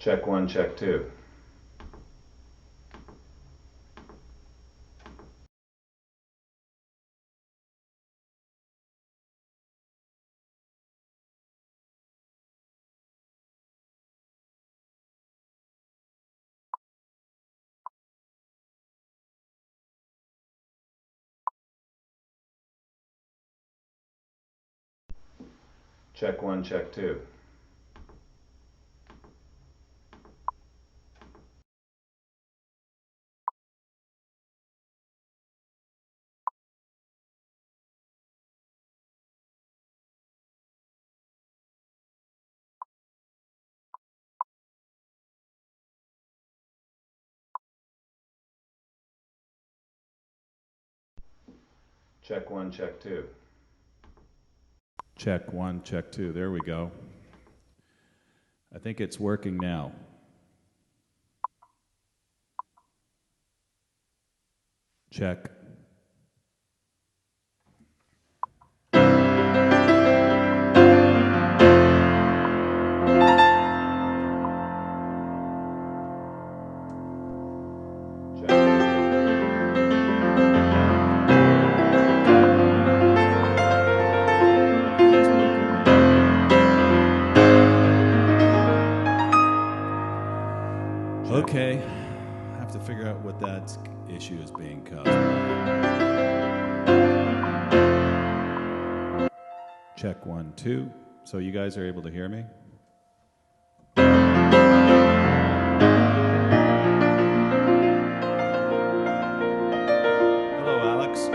Check one, check two. Check one, check two. Check one, check two. Check one, check two. There we go. I think it's working now. Check. Okay, I have to figure out what that issue is being caused by. Check one, two. So you guys are able to hear me? Hello, Alex.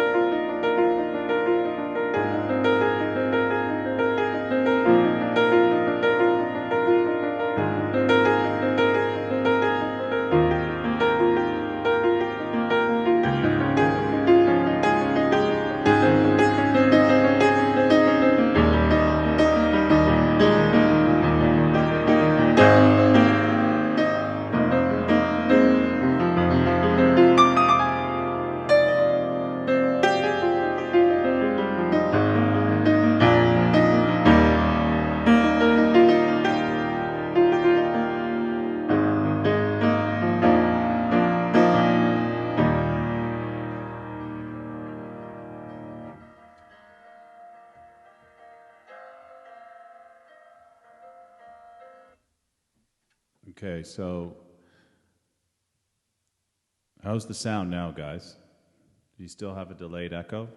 Okay, so how's the sound now, guys? Do you still have a delayed echo?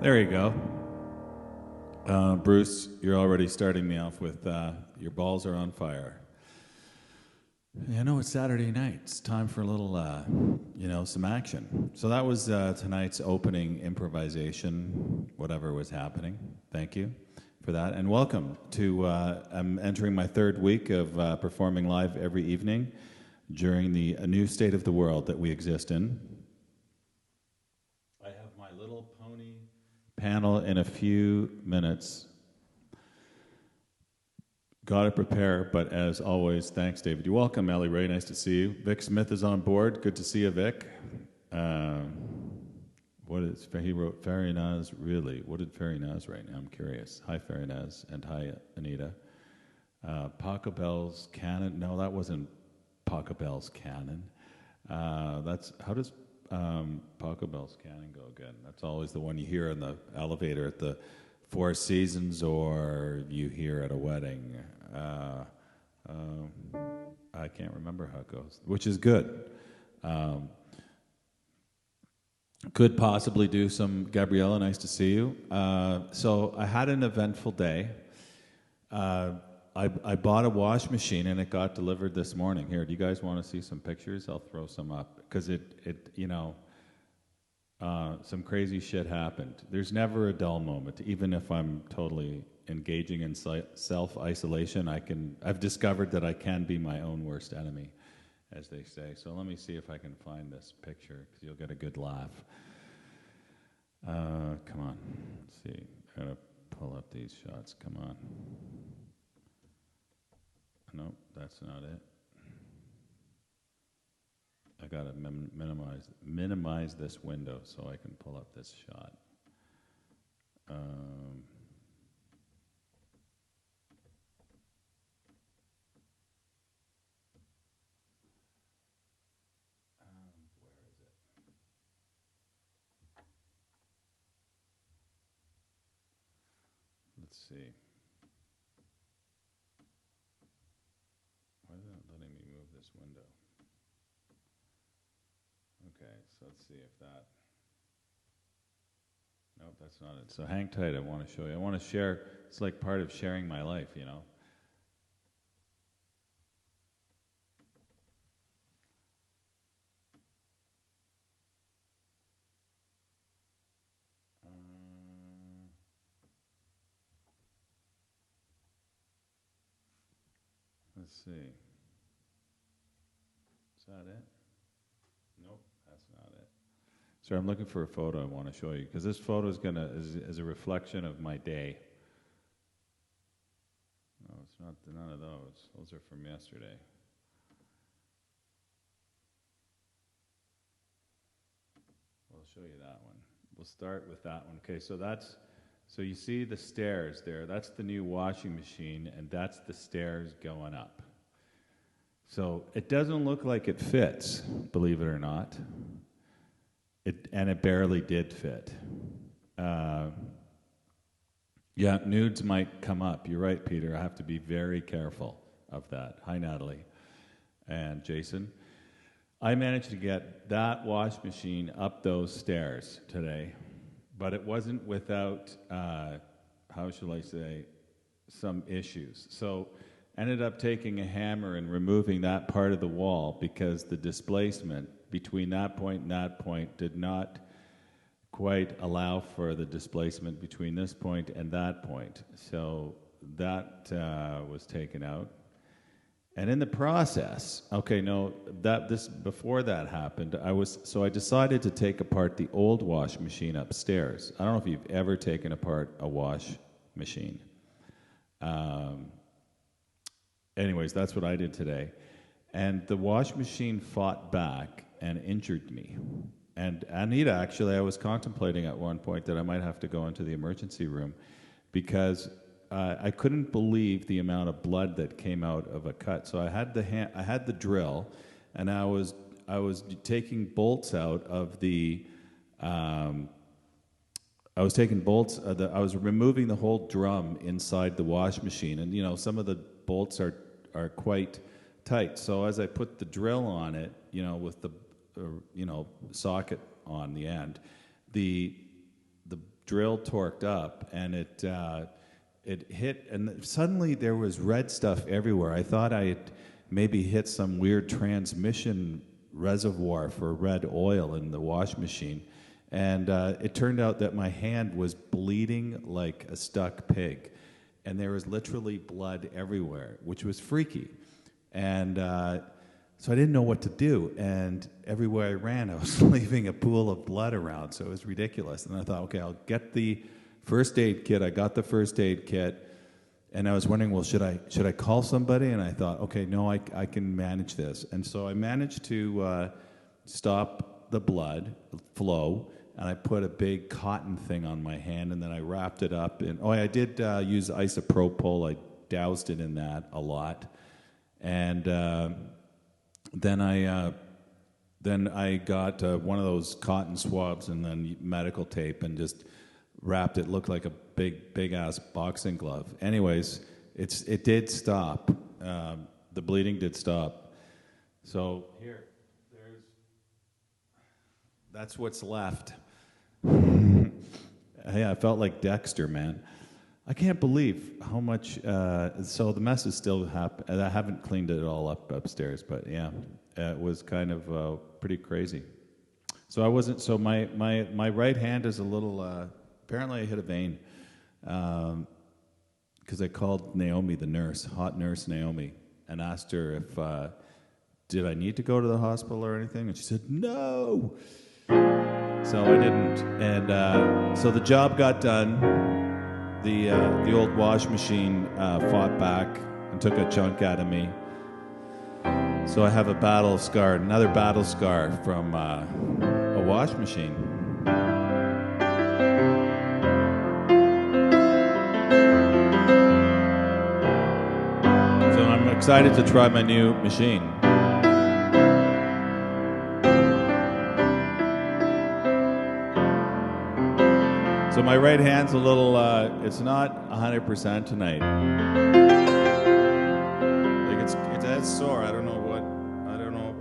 There you go. Bruce, you're already starting me off with your balls are on fire. I know it's Saturday night. It's time for a little, some action. So that was tonight's opening improvisation, whatever was happening. Thank you for that. And welcome to, I'm entering my third week of performing live every evening during the new state of the world that we exist in. I have my little pony panel in a few minutes. Got to prepare, but as always, thanks, David. You're welcome, Ellie Ray. Nice to see you. Vic Smith is on board. Good to see you, Vic. He wrote Farinaz, really? What did Farinaz write now? I'm curious. Hi, Farinaz, and hi, Anita. Paco Bell's Canon. No, that wasn't Paco Bell's Canon. How does Paco Bell's Canon go again? That's always the one you hear in the elevator at the Four Seasons, or you hear at a wedding. I can't remember how it goes, which is good. Could possibly do some. Gabriella, nice to see you. So I had an eventful day. I bought a wash machine and it got delivered this morning. Here, do you guys want to see some pictures? I'll throw some up because some crazy shit happened. There's never a dull moment, even if I'm totally engaging in self-isolation. I've discovered that I can be my own worst enemy, as they say. So let me see if I can find this picture, because you'll get a good laugh. Come on, let's see. I gotta pull up these shots. Come on. Nope, that's not it. I gotta minimize this window so I can pull up this shot. Where is it? Let's see. Why is it not letting me move this window? Okay, so let's see if that... Nope, that's not it. So hang tight, I want to show you. I want to share, it's like part of sharing my life, you know? Let's see. Is that it? Nope, that's not it. So I'm looking for a photo I want to show you, because this photo is is a reflection of my day. No, it's not. None of those. Those are from yesterday. We'll show you that one. We'll start with that one. Okay, so you see the stairs there. That's the new washing machine, and that's the stairs going up. So it doesn't look like it fits, believe it or not. It barely did fit. Yeah, nudes might come up. You're right, Peter. I have to be very careful of that. Hi, Natalie and Jason. I managed to get that wash machine up those stairs today, but it wasn't without, how shall I say, some issues. So ended up taking a hammer and removing that part of the wall because the displacement between that point and that point did not quite allow for the displacement between this point and that point. So that was taken out. And in the process, before that happened, I decided to take apart the old wash machine upstairs. I don't know if you've ever taken apart a wash machine. Anyways, that's what I did today. And the wash machine fought back and injured me. And Anita, actually, I was contemplating at one point that I might have to go into the emergency room because I couldn't believe the amount of blood that came out of a cut. So I had the drill, and I was taking bolts out of the. I was removing the whole drum inside the wash machine, and some of the bolts are quite tight. So as I put the drill on it, with the socket on the end, the drill torqued up, and it hit, and suddenly there was red stuff everywhere. I thought I had maybe hit some weird transmission reservoir for red oil in the wash machine, and it turned out that my hand was bleeding like a stuck pig, and there was literally blood everywhere, which was freaky. And so I didn't know what to do, and everywhere I ran, I was leaving a pool of blood around, so it was ridiculous. And I thought, okay, I'll get the first aid kit. I got the first aid kit, and I was wondering, well, should I call somebody? And I thought, okay, no, I can manage this. And so I managed to stop the blood flow, and I put a big cotton thing on my hand, and then I wrapped it up. I did use isopropyl. I doused it in that a lot. And then I got one of those cotton swabs and then medical tape and just wrapped it. Looked like a big ass boxing glove. Anyways, it did stop. The bleeding did stop. So that's what's left. Yeah, I felt like Dexter, man. I can't believe how much. So the mess is still happening. I haven't cleaned it all up upstairs, but yeah, it was kind of pretty crazy. So I wasn't. So my right hand is a little. Apparently, I hit a vein because I called Naomi, the nurse, hot nurse Naomi, and asked her if did I need to go to the hospital or anything, and she said no. So I didn't, and so the job got done. The old wash machine fought back and took a chunk out of me. So I have another battle scar from a wash machine. So I'm excited to try my new machine. So my right hand's a little, it's not 100% tonight. Like it's sore. I don't know.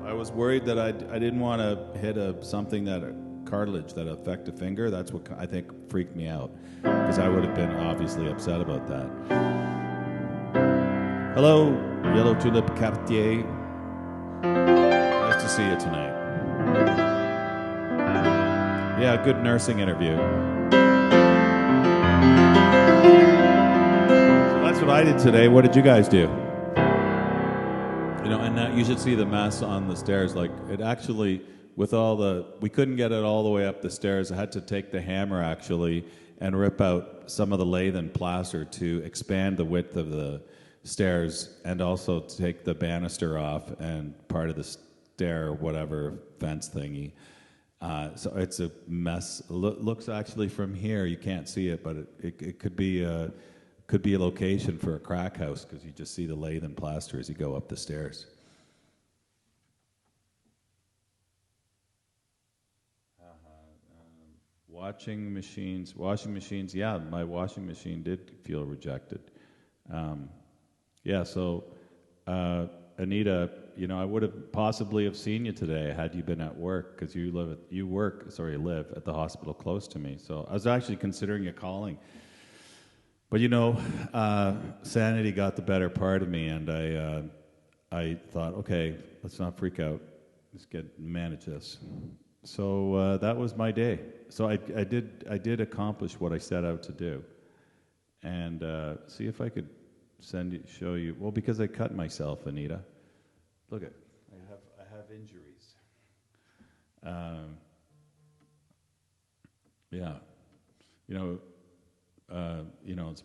I was worried that I didn't want to hit something cartilage that affect a finger. That's what I think freaked me out, because I would have been obviously upset about that. Hello, Yellow Tulip Cartier. Nice to see you tonight. Yeah, good nursing interview. So that's what I did today. What did you guys do? And you should see the mess on the stairs. Like, it actually, we couldn't get it all the way up the stairs. I had to take the hammer actually and rip out some of the lath and plaster to expand the width of the stairs, and also take the banister off and part of the stair, whatever fence thingy. So it's a mess. Looks actually from here, you can't see it, but it could be a location for a crack house, because you just see the lath and plaster as you go up the stairs. Washing machines. Yeah, my washing machine did feel rejected. So Anita, I would have possibly have seen you today had you been at work, because you live at the hospital close to me. So I was actually considering you calling, but sanity got the better part of me, and I thought, okay, let's not freak out, let's manage this. So that was my day. So I did accomplish what I set out to do, and see if I could show you. Well, because I cut myself, Anita. Look at, I have injuries. It's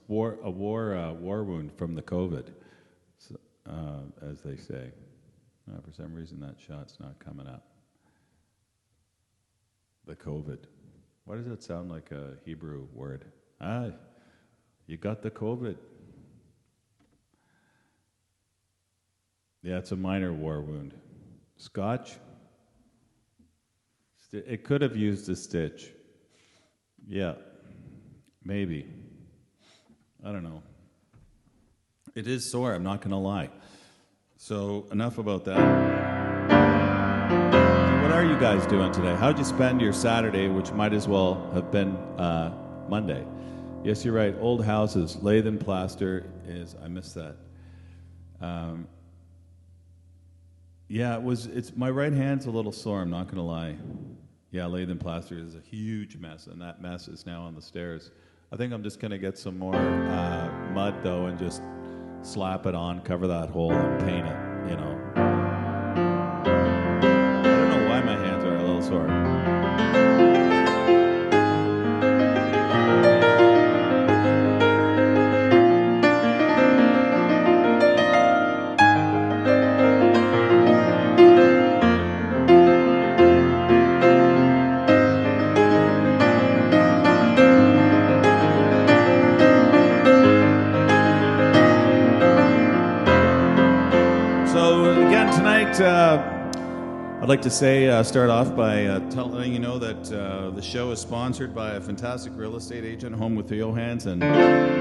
a war wound from the COVID, as they say. For some reason, that shot's not coming up. The COVID. Why does it sound like a Hebrew word? You got the COVID. Yeah, it's a minor war wound. Scotch? It could have used a stitch. Yeah, maybe. I don't know. It is sore, I'm not going to lie. So, enough about that. So what are you guys doing today? How'd you spend your Saturday, which might as well have been Monday. Yes, you're right. Old houses, lathe and plaster is. I missed that. Yeah, it's my right hand's a little sore. I'm not gonna lie. Yeah, lathe and plaster is a huge mess, and that mess is now on the stairs. I think I'm just gonna get some more mud though, and just slap it on, cover that hole, and paint it. You know. I don't know why my hands are a little sore. I'd like to say, start off by letting you know that the show is sponsored by a fantastic real estate agent, Home with Your Hands, and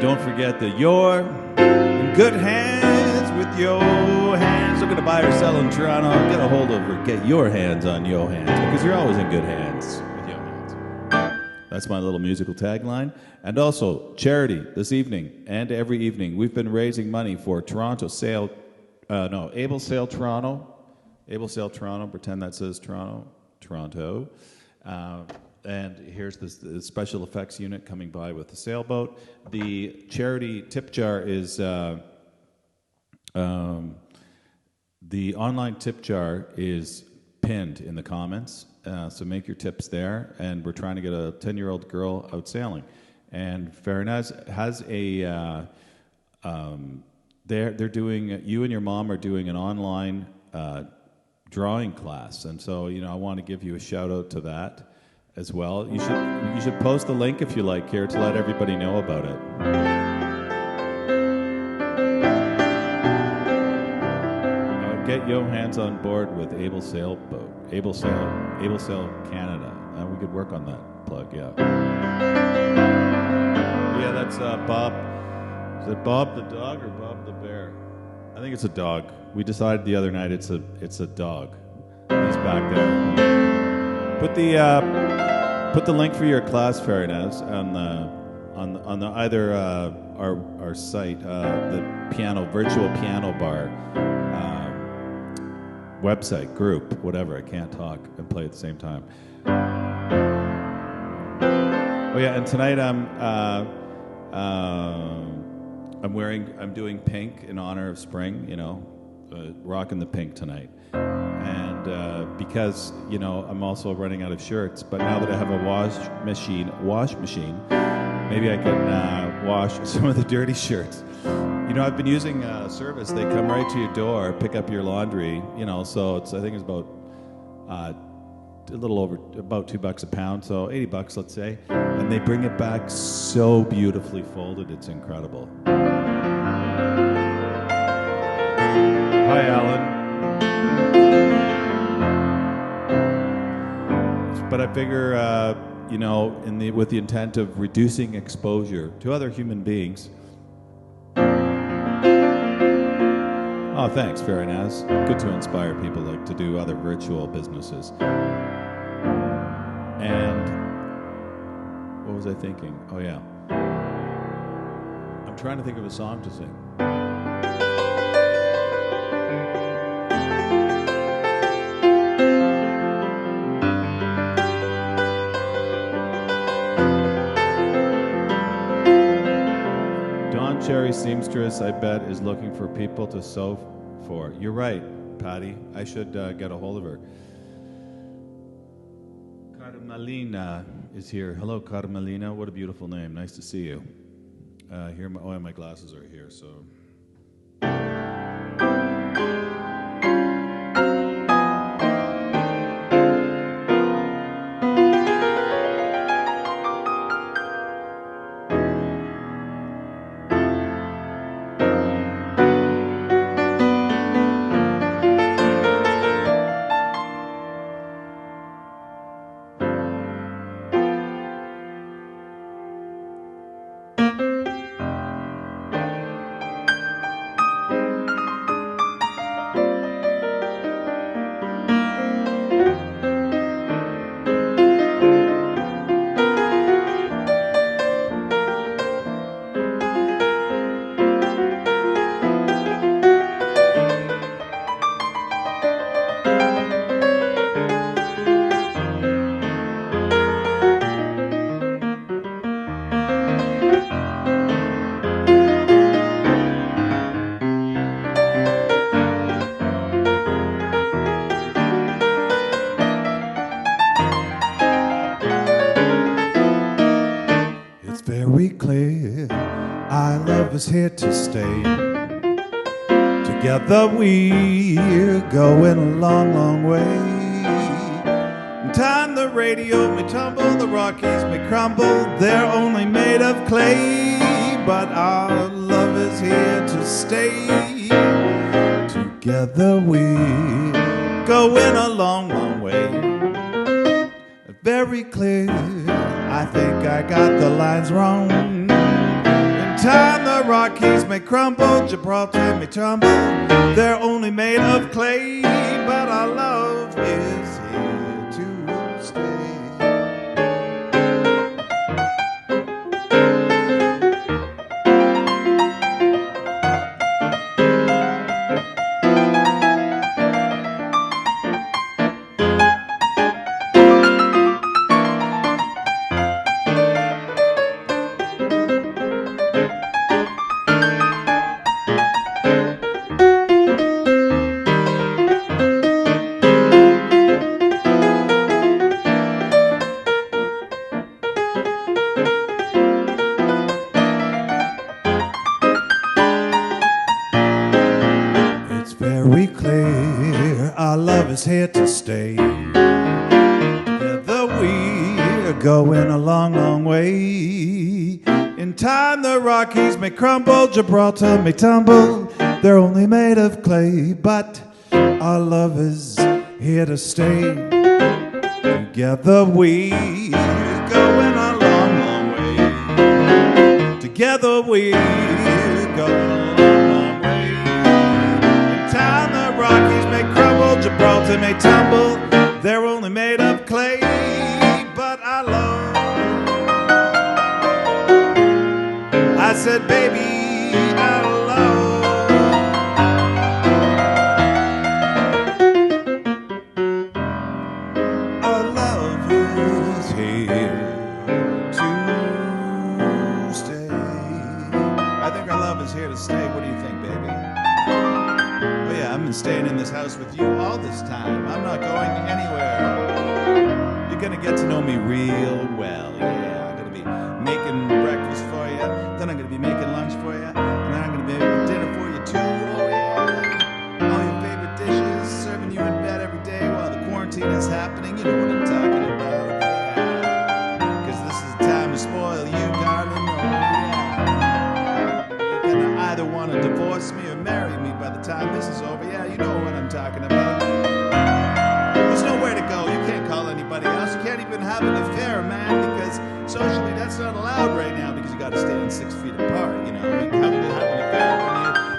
don't forget that you're in good hands with your hands. Looking to buy or sell in Toronto, get a hold of her, get your hands on your hands, because you're always in good hands with your hands. That's my little musical tagline. And also, charity this evening and every evening. We've been raising money for Able Sale Toronto. Able Sale Toronto, pretend that says Toronto. And here's the special effects unit coming by with the sailboat. The charity tip jar is, the online tip jar is pinned in the comments, so make your tips there. And we're trying to get a 10-year-old girl out sailing. And Farinaz has a, they're doing, you and your mom are doing an online drawing class, and so I want to give you a shout out to that as well. You should post the link if you like here to let everybody know about it. Get your hands on board with Able Sailboat, Able Sail Canada. We could work on that plug, yeah. Yeah, that's Bob. Is it Bob the dog or Bob the bear? I think it's a dog. We decided the other night it's a dog. He's back there. Put the link for your class, Farinaz, on the either our site, the virtual piano bar website group, whatever. I can't talk and play at the same time. Oh yeah, and tonight I'm doing pink in honor of spring, rocking the pink tonight. And because, I'm also running out of shirts, but now that I have a wash machine, maybe I can wash some of the dirty shirts. I've been using a service. They come right to your door, pick up your laundry, so I think it's about a little over about $2 a pound, so $80, let's say, and they bring it back so beautifully folded. It's incredible. Hi, Alan. But I figure, with the intent of reducing exposure to other human beings. Oh, thanks, Farinaz. Good to inspire people to do other virtual businesses. And what was I thinking? Oh, yeah. I'm trying to think of a song to sing. Dawn Cherry Seamstress, I bet, is looking for people to sew for. You're right, Patty. I should get a hold of her. Carmelina is here. Hello, Carmelina. What a beautiful name. Nice to see you. My glasses are here, so. our love is here to stay. Together we're going a long, long way. In time the radio may tumble, the Rockies may crumble, they're only made of clay, but our love is here to stay. Together we're going a long, long way. Very clear, I think I got the lines wrong. In time the Rockies may crumble, Gibraltar may tumble, they're only made of clay, but our love is here to stay. Very clear, our love is here to stay. Together we're going a long, long way. In time the Rockies may crumble, Gibraltar may tumble, they're only made of clay, but our love is here to stay. Together we're going a long, long way. Together we're going a long, long way. Rockies may crumble, Gibraltar may tumble, they're only made of clay, but I love. I said, baby, I love. Our love is here to stay. I think our love is here to stay. What do you think, baby? I've been staying in this house with you all this time. I'm not going anywhere. You're gonna get to know me real well. Yeah, I'm gonna be making breakfast for you, then I'm gonna be making lunch for you, and then I'm gonna be making dinner for you too. Oh yeah, all your favorite dishes, serving you in bed every day while the quarantine is happening. You know what I'm talking about. Yeah, because this is the time to spoil you, darling. Oh yeah, you're gonna either want to divorce me or marry me by the time this is over. Yeah, you know what I'm talking about. There's nowhere to go. You can't call anybody else. You can't even have an affair, man, because socially that's not allowed right now because you got to stand 6 feet apart. You know, you have to have an affair when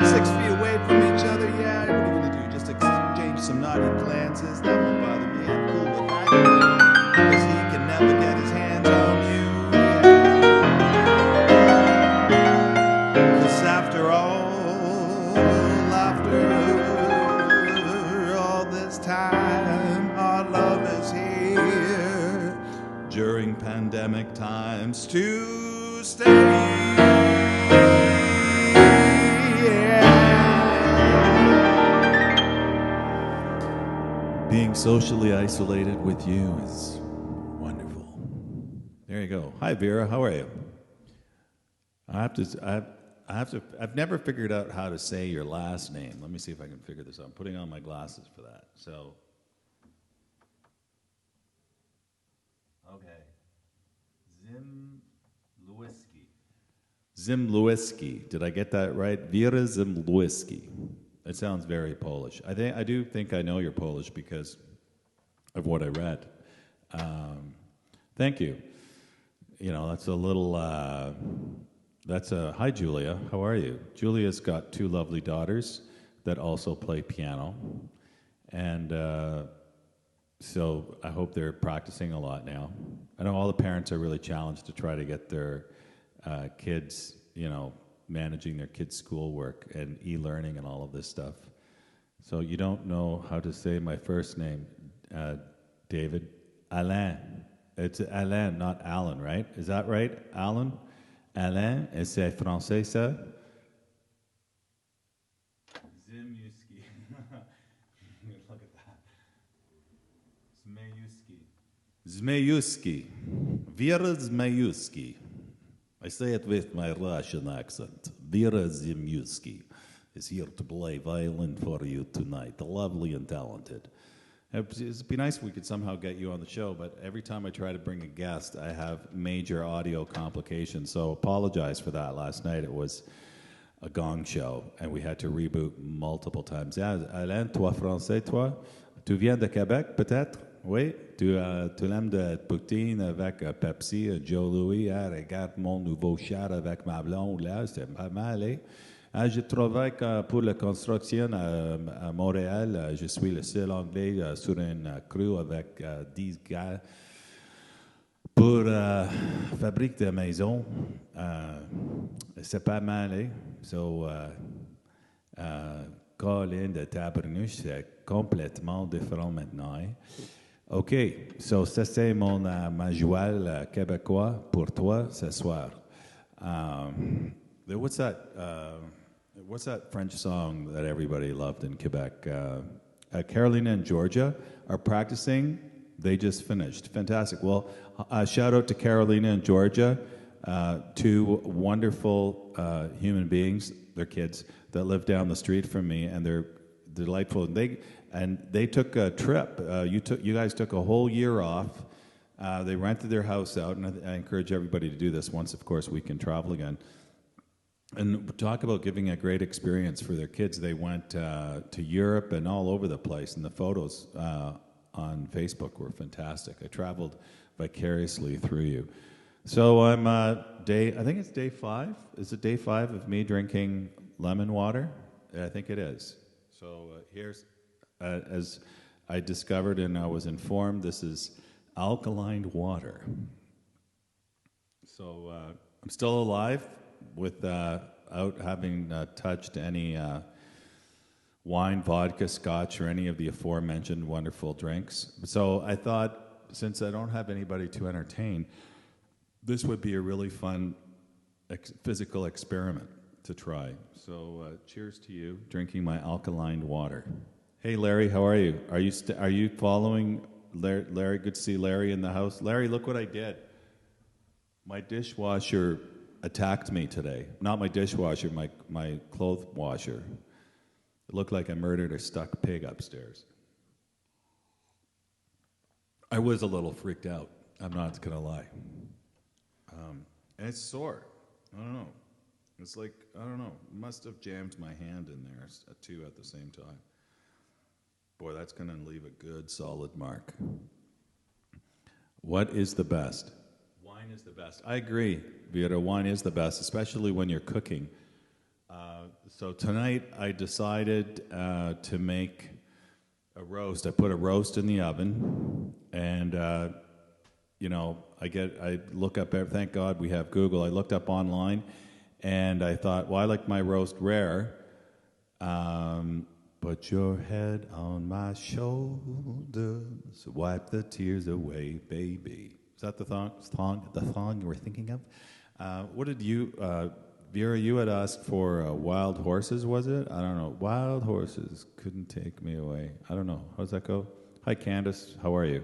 you're 6 feet away from each other. Yeah, what are you gonna do? Just exchange some naughty glances? That won't bother me. I'm cool with that because he can never get his hands on you. Because after all time, our love is here during pandemic times to stay. Yeah. Being socially isolated with you is wonderful. There you go. Hi, Vera. How are you? I've never figured out how to say your last name. Let me see if I can figure this out. I'm putting on my glasses for that. So, okay. Zimlewski. Did I get that right? Vera Zimlewski. It sounds very Polish. I do think I know you're Polish because of what I read. Thank you. You know, that's a little. Hi, Julia. How are you? Julia's got 2 lovely daughters that also play piano. And so I hope they're practicing a lot now. I know all the parents are really challenged to try to get their kids, you know, managing their kids' schoolwork and e-learning and all of this stuff. So you don't know how to say my first name, David? Alain. It's Alain, not Alan, right? Is that right, Alan? Alain, et c'est français, ça? Zimewski. Look at that. Zmejewski. Vera Zmejewski. I say it with my Russian accent. Vera Zimyutsky is here to play violin for you tonight. Lovely and talented. It'd be nice if we could somehow get you on the show, but every time I try to bring a guest, I have major audio complications. So apologize for that. Last night it was a gong show, and we had to reboot multiple times. Yeah, Alain, toi français, toi? Tu viens de Québec, peut-être? Oui? Tu l'aimes de poutine avec Pepsi, Joe Louis? Ah, regarde mon nouveau char avec ma blonde, là, c'est pas mal, hein? Ah, je travaille pour la construction à Montréal. Je suis le seul Anglais sur une crew avec 10 gars pour fabrique de maisons. C'est pas mal, hein? So, Colin de Tabarnouche, c'est complètement différent maintenant, hein? OK, so ça c'est ma joual québécois pour toi ce soir. What's that French song that everybody loved in Quebec? Carolina and Georgia are practicing. They just finished. Fantastic. Well, shout out to Carolina and Georgia, two wonderful human beings, they're kids, that live down the street from me, and they're delightful. And they took a trip. You guys took a whole year off. They rented their house out, and I encourage everybody to do this once, of course, we can travel again. And talk about giving a great experience for their kids. They went to Europe and all over the place, and the photos on Facebook were fantastic. I traveled vicariously through you. So I'm I think it's day 5. Is it day 5 of me drinking lemon water? I think it is. So here's, as I discovered and I was informed, this is alkaline water. So I'm still alive, without having touched any wine, vodka, scotch, or any of the aforementioned wonderful drinks. So I thought, since I don't have anybody to entertain, this would be a really fun physical experiment to try. So cheers to you, drinking my alkaline water. Hey Larry, how are you? Are you following Larry? Good to see Larry in the house. Larry, look what I did. My dishwasher attacked me today. Not my dishwasher, my clothes washer. It looked like I murdered a stuck pig upstairs. I was a little freaked out. I'm not gonna lie. And it's sore. I don't know. It's like, I don't know. Must have jammed my hand in there too at the same time. Boy, that's gonna leave a good solid mark. What is the best? Wine is the best. I agree, Vera. Wine is the best, especially when you're cooking. So tonight I decided to make a roast. I put a roast in the oven, and I look up. Thank God we have Google. I looked up online, and I thought, well, I like my roast rare. Put your head on my shoulders, wipe the tears away, baby. Is that the song you were thinking of? What did you, Vera, you had asked for Wild Horses, was it? I don't know. Wild Horses couldn't take me away. I don't know. How does that go? Hi, Candace. How are you?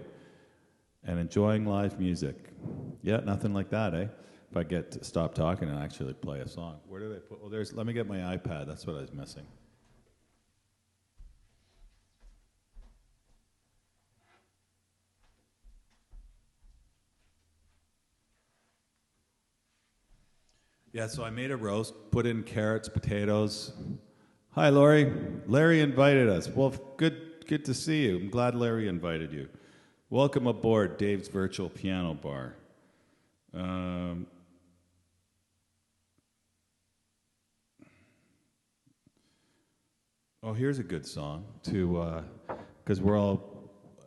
And enjoying live music. Yeah, nothing like that, eh? If I get to stop talking and actually play a song. Where did I put? Well, let me get my iPad. That's what I was missing. Yeah, so I made a roast, put in carrots, potatoes. Hi, Laurie. Larry invited us. Well, good to see you. I'm glad Larry invited you. Welcome aboard Dave's Virtual Piano Bar. Here's a good song to, because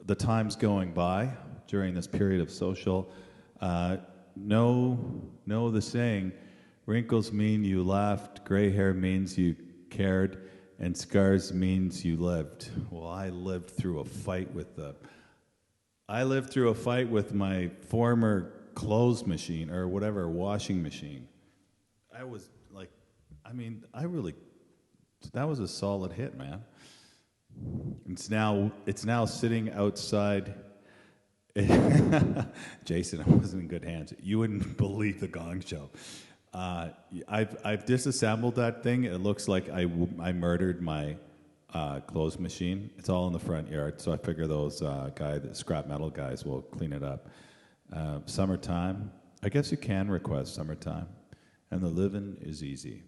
the time's going by during this period of social. Know the saying, wrinkles mean you laughed, gray hair means you cared, and scars means you lived. Well, I lived through a fight with my former clothes machine, or whatever, washing machine. I was like, that was a solid hit, man. It's now sitting outside Jason, I wasn't in good hands. You wouldn't believe the Gong Show. I've disassembled that thing. It looks like I murdered my clothes machine. It's all in the front yard, so I figure those the scrap metal guys will clean it up. Summertime. I guess you can request summertime, and the living is easy.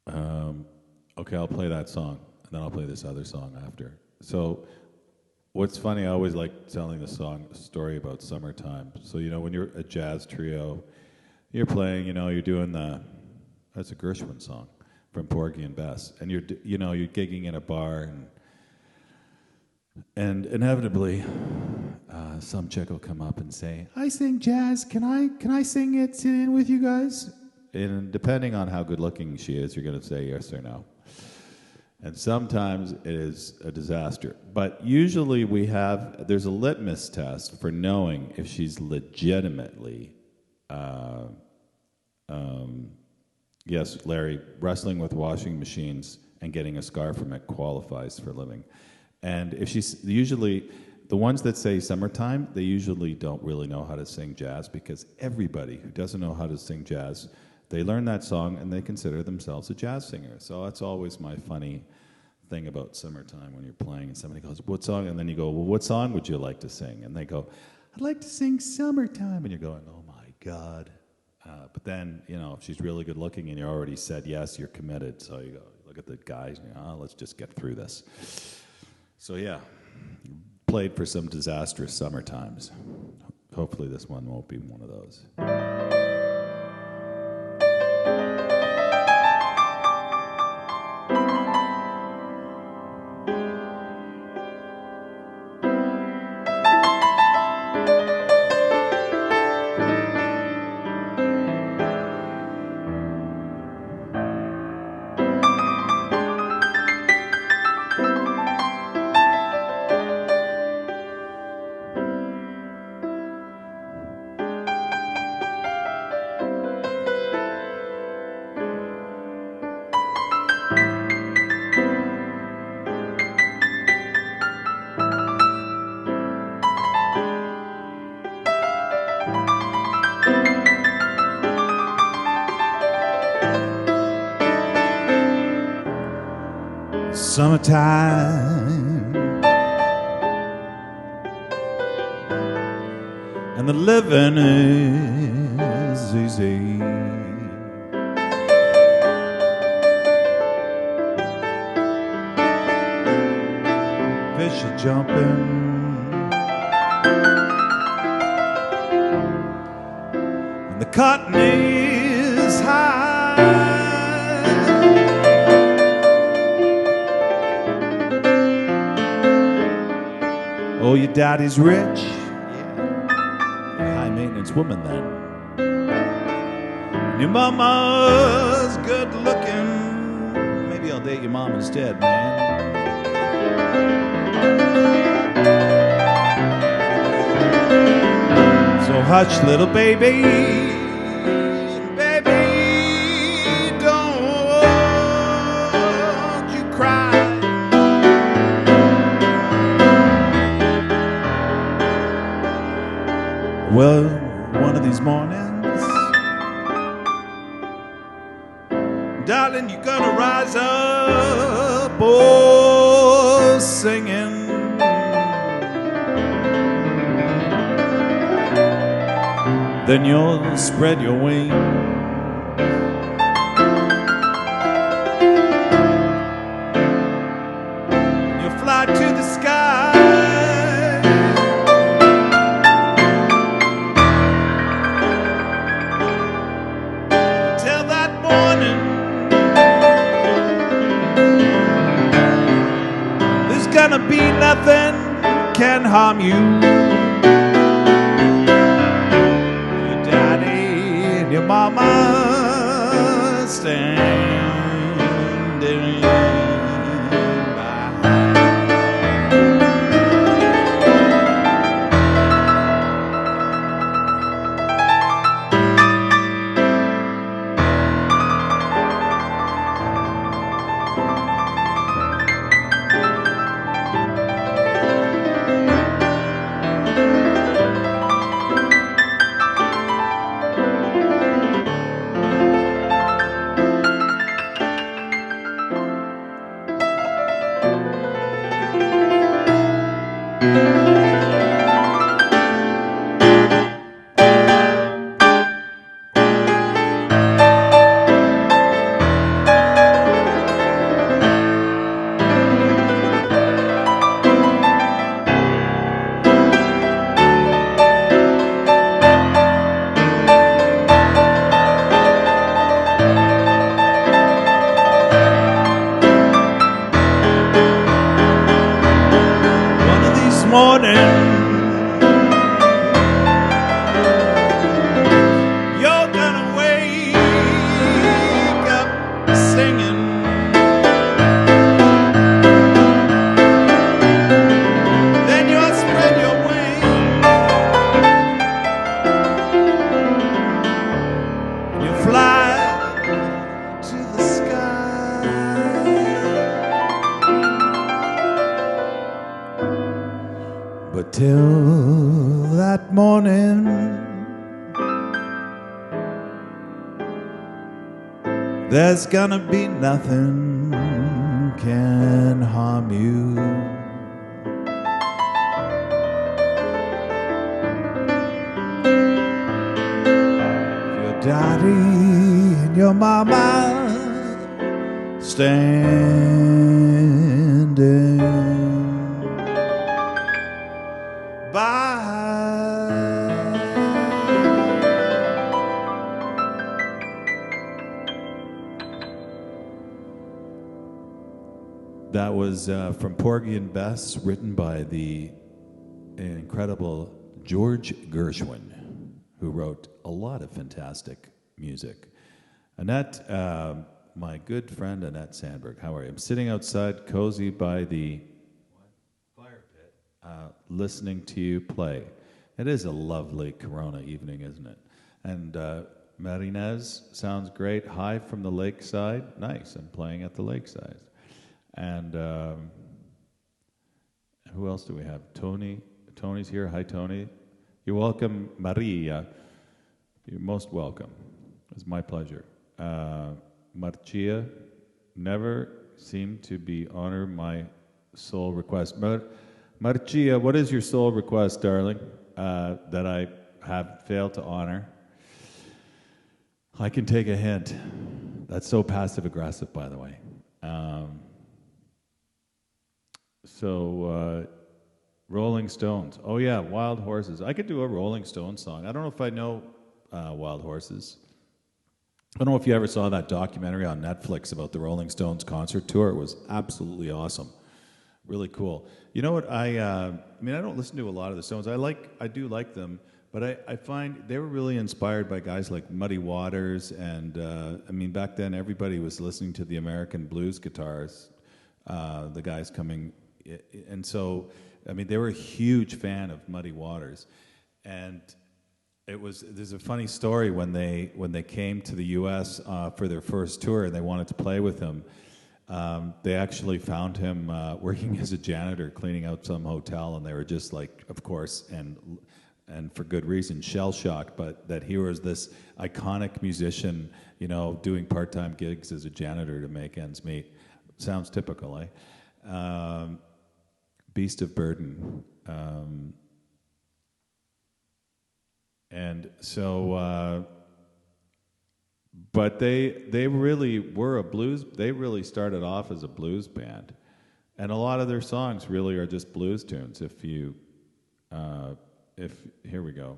Okay, I'll play that song, and then I'll play this other song after. So, what's funny, I always like telling the story about summertime. So, when you're a jazz trio, you're playing, you're doing that's a Gershwin song from Porgy and Bess, and you're gigging in a bar, and inevitably, some chick will come up and say, "I sing jazz. Can I sing it in with you guys?" And depending on how good looking she is, you're going to say yes or no. And sometimes it is a disaster. But usually there's a litmus test for knowing if she's legitimately, yes, Larry, wrestling with washing machines and getting a scar from it qualifies for living. And if she's usually, the ones that say summertime, they usually don't really know how to sing jazz, because everybody who doesn't know how to sing jazz, they learn that song and they consider themselves a jazz singer. So that's always my funny thing about summertime when you're playing and somebody goes, "What song?" And then you go, "Well, what song would you like to sing?" And they go, "I'd like to sing Summertime." And you're going, "Oh my God." But then, if she's really good looking and you already said yes, you're committed. So you go, look at the guys and you go, let's just get through this. So yeah, played for some disastrous summertimes. Hopefully this one won't be one of those. Summertime, and the living is easy. Fish are jumping, and the cotton is high. Oh, your daddy's rich, yeah, high maintenance woman then. And your mama's good looking. Maybe I'll date your mom instead, man. So hush, little baby, baby, don't you cry. Well, one of these mornings, darling, you're gonna rise up, oh, singing. Then you'll spread your wings. You'll fly to the sky. Gonna be nothing can harm you. Your daddy and your mama standing by. You're gonna wake up singing. Then you'll spread your wings. You fly to the sky. But till that morning, there's gonna be nothing can harm you. Your daddy and your mama standing by. That was from Porgy and Bess, written by the incredible George Gershwin, who wrote a lot of fantastic music. Annette, my good friend Annette Sandberg, how are you? I'm sitting outside, cozy by the fire pit, listening to you play. It is a lovely Corona evening, isn't it? And Marinez sounds great. Hi from the lakeside. Nice, I'm playing at the lakeside. And who else do we have? Tony. Tony's here. Hi, Tony. You're welcome, Maria. You're most welcome. It's my pleasure. Marcia, never seemed to be honor my soul request. Marcia, what is your soul request, darling, that I have failed to honor? I can take a hint. That's so passive-aggressive, by the way. Rolling Stones. Oh yeah, Wild Horses. I could do a Rolling Stones song. I don't know if I know Wild Horses. I don't know if you ever saw that documentary on Netflix about the Rolling Stones concert tour. It was absolutely awesome. Really cool. You know what? I mean, I don't listen to a lot of the Stones. I do like them, but I find they were really inspired by guys like Muddy Waters, and I mean, back then everybody was listening to the American blues guitars, the guys coming, and so I mean, they were a huge fan of Muddy Waters, and there's a funny story when they came to the U.S. For their first tour and they wanted to play with him. They actually found him working as a janitor, cleaning out some hotel, and they were just like, of course, and for good reason, shell-shocked, but that he was this iconic musician, you know, doing part-time gigs as a janitor to make ends meet. Sounds typical, eh? Beast of Burden. And so, but they really were a blues. They really started off as a blues band, and a lot of their songs really are just blues tunes. Here we go.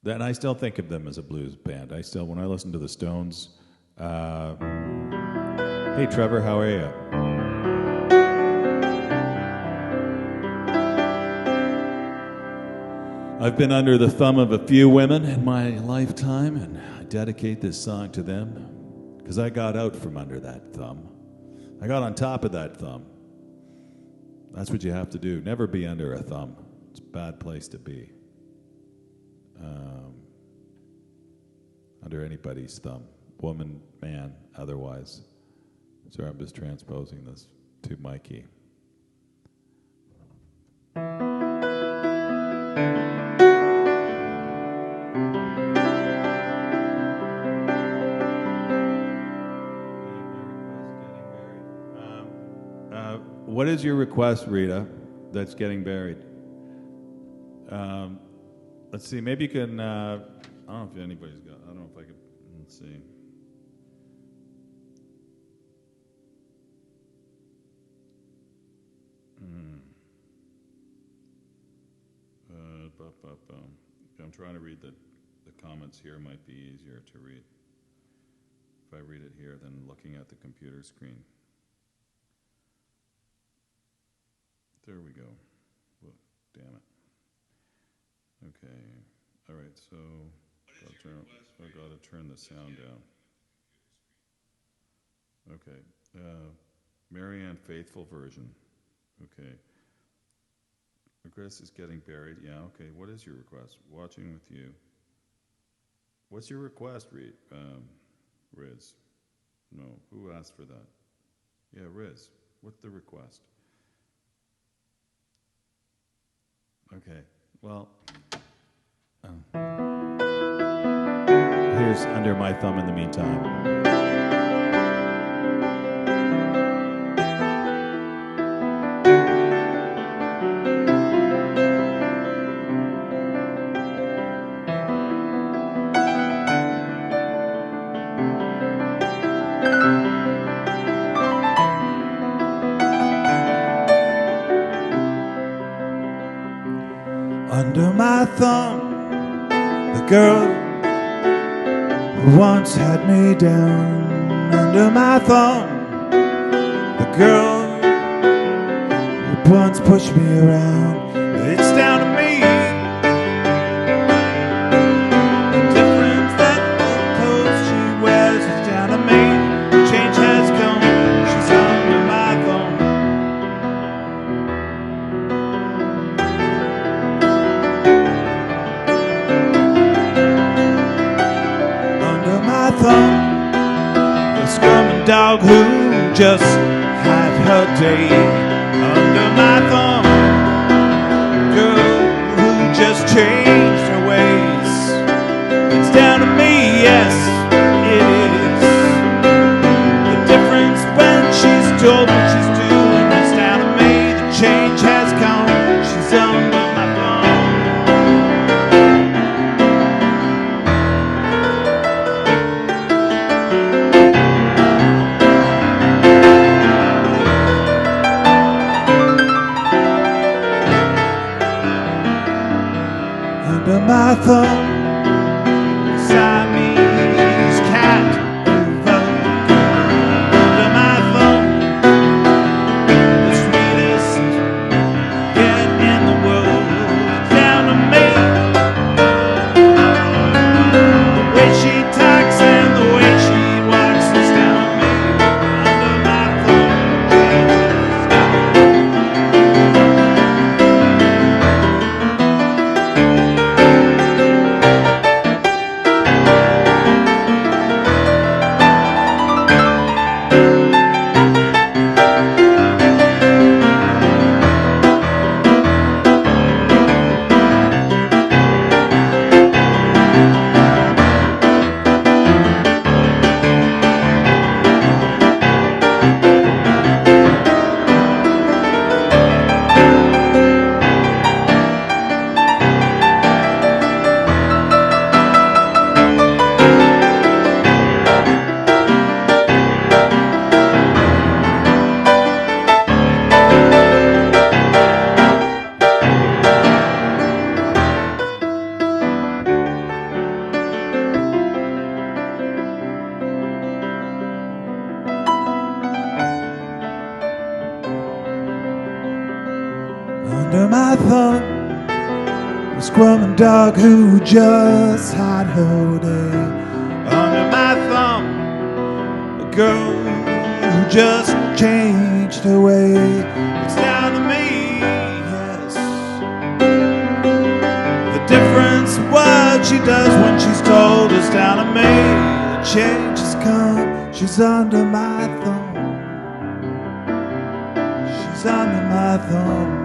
Then I still think of them as a blues band. When I listen to the Stones. Hey Trevor, how are you? I've been under the thumb of a few women in my lifetime, and I dedicate this song to them because I got out from under that thumb. I got on top of that thumb. That's what you have to do. Never be under a thumb. It's a bad place to be. Under anybody's thumb. Woman, man, otherwise. Sorry, I'm just transposing this to Mikey. What is your request, Rita, that's getting buried? Let's see, maybe you can, I don't know if anybody's got, I don't know if I could, let's see. I'm trying to read the comments here, might be easier to read. If I read it here than looking at the computer screen. There we go. Whoa, damn it. Okay. All right, so I gotta turn the sound down. Okay. Marianne Faithful version. Okay. Chris is getting buried. Yeah, okay. What is your request? Watching with you. What's your request, Riz? No, who asked for that? Yeah, Riz. What's the request? Okay, well, here's Under My Thumb in the meantime. Under my thumb, the girl who once had me down. Under my thumb, the girl who once pushed me around. It's down to me. The difference that the clothes she wears is down to me. The change has come. She's under my thumb. The scrumming dog who just had her day. Under my thumb, girl who just changed her ways. It's down to me, yes, it is. The difference when she's told what she's doing. It's down to me, the change has come. She's under my thumb. Under my thumb, Siamese cat over. Under my thumb, the sweetest cat in the world. Down to me, the way she talks and the way she walks is down to me. Under my thumb, under my thumb, the squirming dog who just had her day. Under my thumb, a girl who just changed her way. It's down to me, yes. The difference what she does when she's told is down to me. The change has come, she's under my thumb. She's under my thumb.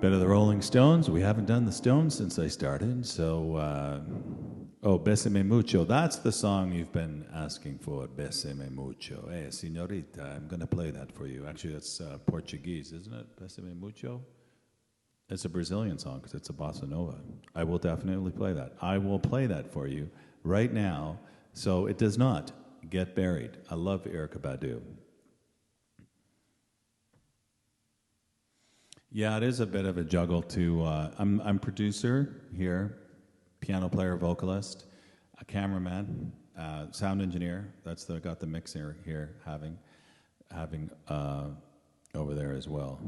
Bit of the Rolling Stones. We haven't done the Stones since I started, so Bésame Mucho. That's the song you've been asking for, Bésame Mucho. Hey, señorita, I'm going to play that for you. Actually, that's Portuguese, isn't it? Bésame Mucho? It's a Brazilian song because it's a bossa nova. I will definitely play that. I will play that for you right now, so it does not get buried. I love Erykah Badu. Yeah, it is a bit of a juggle to. I'm producer here, piano player, vocalist, a cameraman, sound engineer. Got the mixer here having over there as well.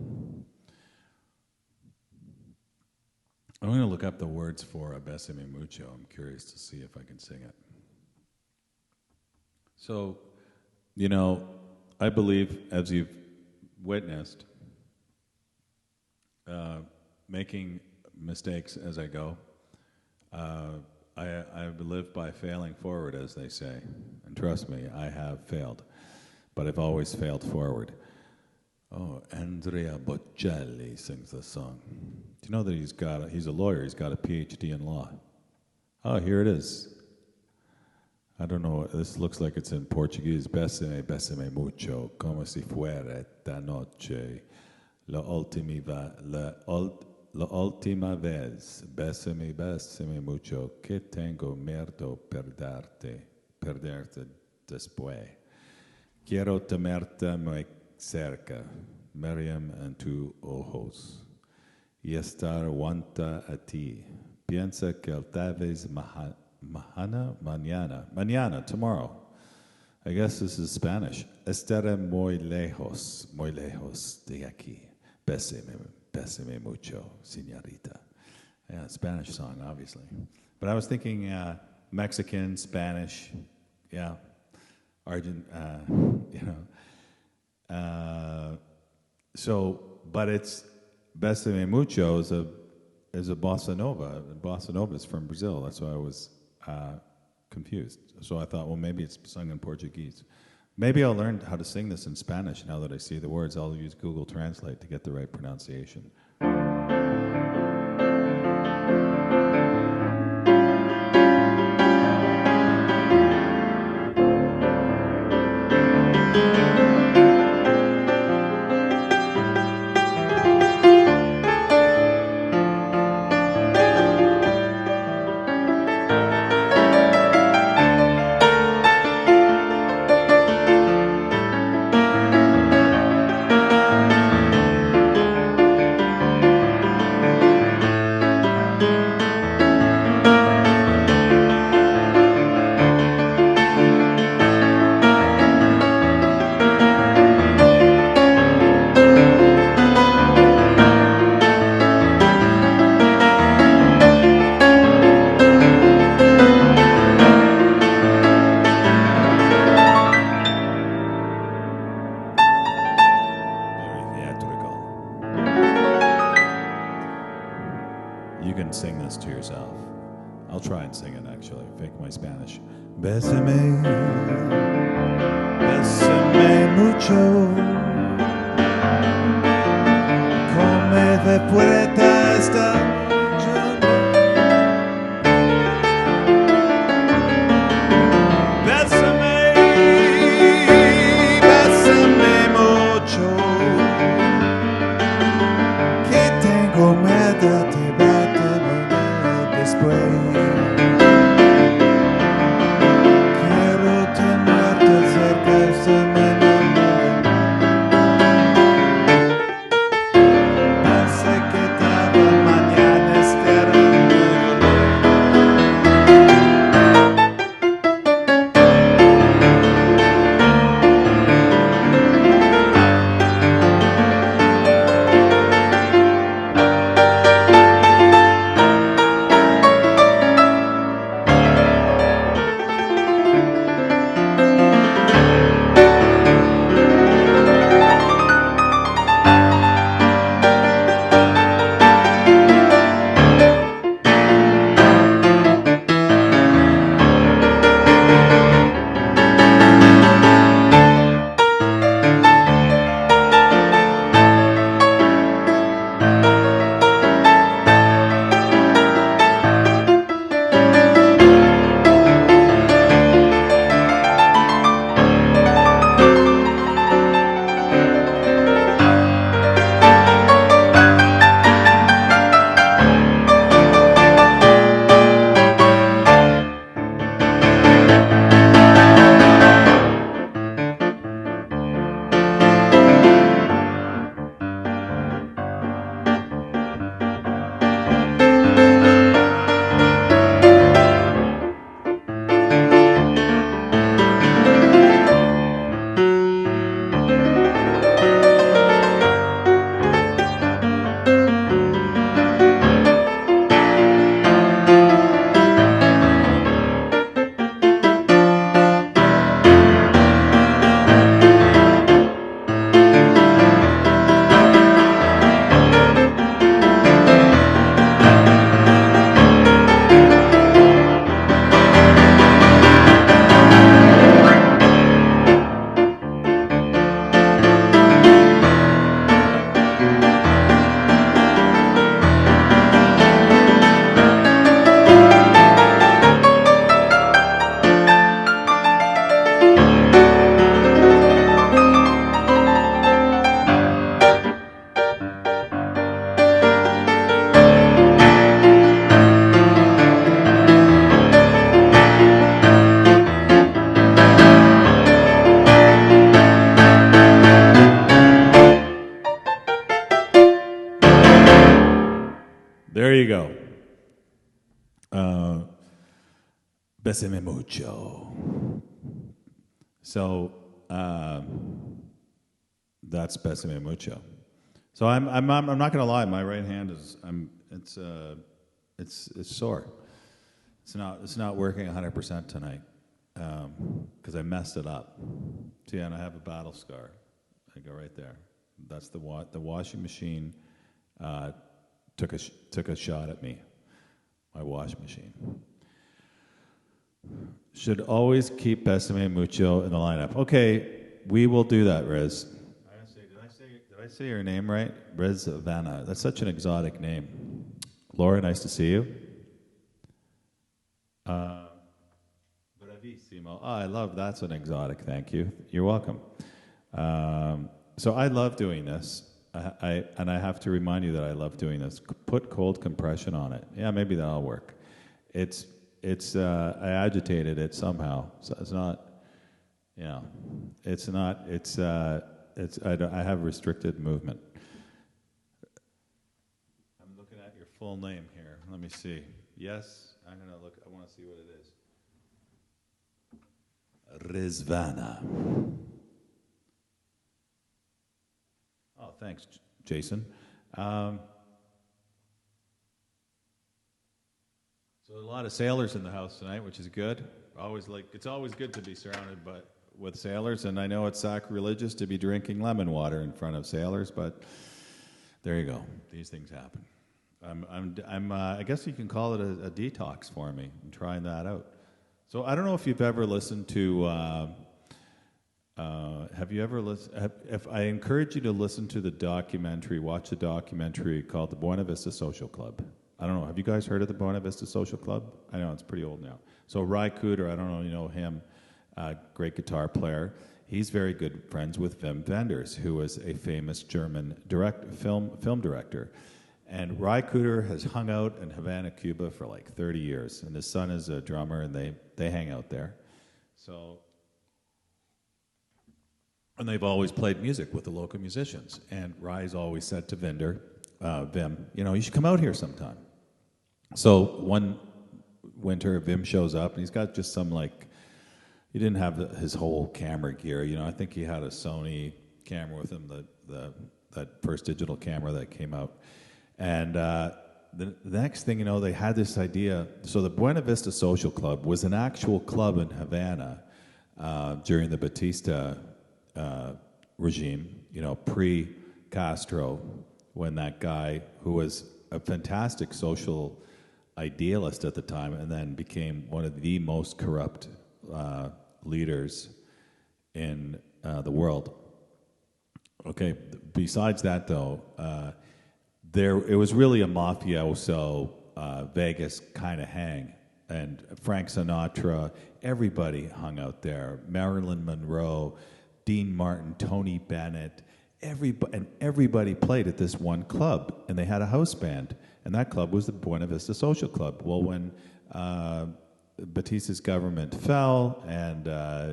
I'm going to look up the words for Besame Mucho. I'm curious to see if I can sing it. So, I believe, as you've witnessed, making mistakes as I go. I live by failing forward, as they say. And trust me, I have failed. But I've always failed forward. Oh, Andrea Bocelli sings this song. Do you know that he's a lawyer, he's got a PhD in law? Oh, here it is. I don't know, this looks like it's in Portuguese. Besame, besame mucho, como si fuera esta noche. La última vez, besame, besame mucho, que tengo miedo perderte después. Quiero tenerte muy cerca, Miriam, en tus ojos, y estar junto a ti. Piensa que tal vez mañana, tomorrow. I guess this is Spanish. Estaré muy lejos de aquí. Bésame mucho, señorita. Yeah, Spanish song, obviously. But I was thinking Mexican, Spanish, yeah, but it's Bésame Mucho is a bossa nova. Bossa nova is from Brazil. That's why I was confused. So I thought, well, maybe it's sung in Portuguese. Maybe I'll learn how to sing this in Spanish now that I see the words. I'll use Google Translate to get the right pronunciation. You can sing this to yourself. I'll try and sing it actually, fake my Spanish. Bésame, bésame mucho, come de puerta esta noche. Bésame, bésame mucho, que tengo miedo de después. Quiero tenerte cerca, se me enamora. Bésame mucho. So that's Bésame mucho. So I'm not gonna lie. My right hand is it's sore. It's not working 100% tonight because I messed it up. See, and I have a battle scar. I go right there. That's the washing machine took a shot at me. My wash machine. Should always keep Bésame mucho in the lineup. Okay, we will do that, Riz. Did I say your name right? Riz Vanna. That's such an exotic name. Laura, nice to see you. Bravissimo. Oh, I love that's an exotic. Thank you. You're welcome. So I love doing this. I have to remind you that I love doing this. Put cold compression on it. Yeah, maybe that'll work. It's I agitated it somehow. So it's not. Yeah, it's not. I have restricted movement. I'm looking at your full name here. Let me see. Yes, I'm gonna look. I want to see what it is. Rizvana. Oh, thanks, Jason. So a lot of sailors in the house tonight, which is good. It's always good to be surrounded with sailors, and I know it's sacrilegious to be drinking lemon water in front of sailors, but there you go. These things happen. I guess you can call it a detox for me. I'm trying that out. So I don't know if you've ever listened to. Have you ever listened? If I encourage you to listen to the documentary, watch the documentary called The Buena Vista Social Club. I don't know. Have you guys heard of the Buena Vista Social Club? I know it's pretty old now. So Ry Cooder, I don't know, you know him, great guitar player. He's very good friends with Wim Wenders, who was a famous German film director. And Ry Cooder has hung out in Havana, Cuba for like 30 years. And his son is a drummer, and they hang out there. And they've always played music with the local musicians. And Ry's always said to Wim, you should come out here sometime. So one winter, Wim shows up, and he's got just he didn't have his whole camera gear. I think he had a Sony camera with him, that first digital camera that came out. And the next thing you know, they had this idea. So the Buena Vista Social Club was an actual club in Havana during the Batista regime, pre-Castro, when that guy, who was a fantastic social idealist at the time and then became one of the most corrupt leaders in the world. Okay, besides that, though, it was really a mafioso Vegas kind of hang. And Frank Sinatra, everybody hung out there. Marilyn Monroe, Dean Martin, Tony Bennett, everybody played at this one club, and they had a house band, and that club was the Buena Vista Social Club. Well, when Batista's government fell and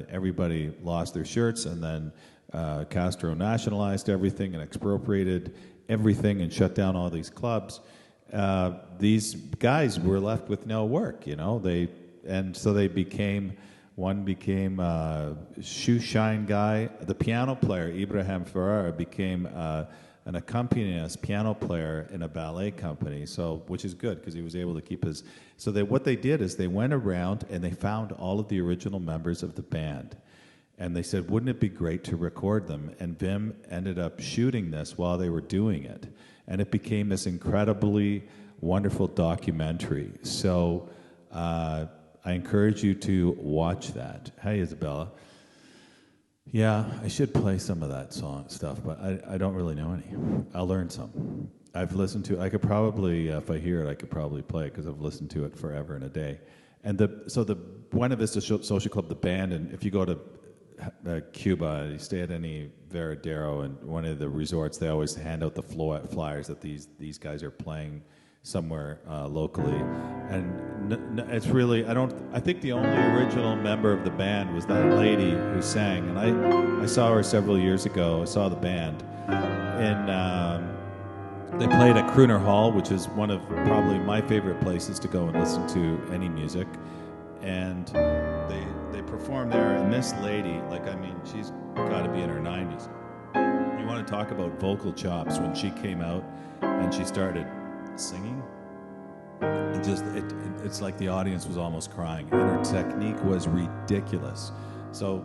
everybody lost their shirts, and then Castro nationalized everything and expropriated everything and shut down all these clubs, these guys were left with no work, so they became. One became a shoe shine guy. The piano player, Ibrahim Ferrara, became an accompanist piano player in a ballet company, which is good because he was able to keep his... So what they did is they went around and they found all of the original members of the band. And they said, wouldn't it be great to record them? And Wim ended up shooting this while they were doing it. And it became this incredibly wonderful documentary. So... I encourage you to watch that. Hey, Isabella. Yeah, I should play some of that stuff, but I don't really know any. I'll learn some. I've listened to. I could probably, if I hear it, I could probably play it because I've listened to it forever and a day. And the Buena Vista Social Club, the band, and if you go to Cuba, you stay at any Veradero and one of the resorts, they always hand out the flyers that these guys are playing somewhere locally, and it's really I think the only original member of the band was that lady who sang, and I saw her several years ago. I saw the band, and they played at Crooner Hall, which is one of probably my favorite places to go and listen to any music, and they performed there. And this lady, she's got to be in her 90s. You want to talk about vocal chops? When she came out and she started singing, it's like the audience was almost crying, and her technique was ridiculous. So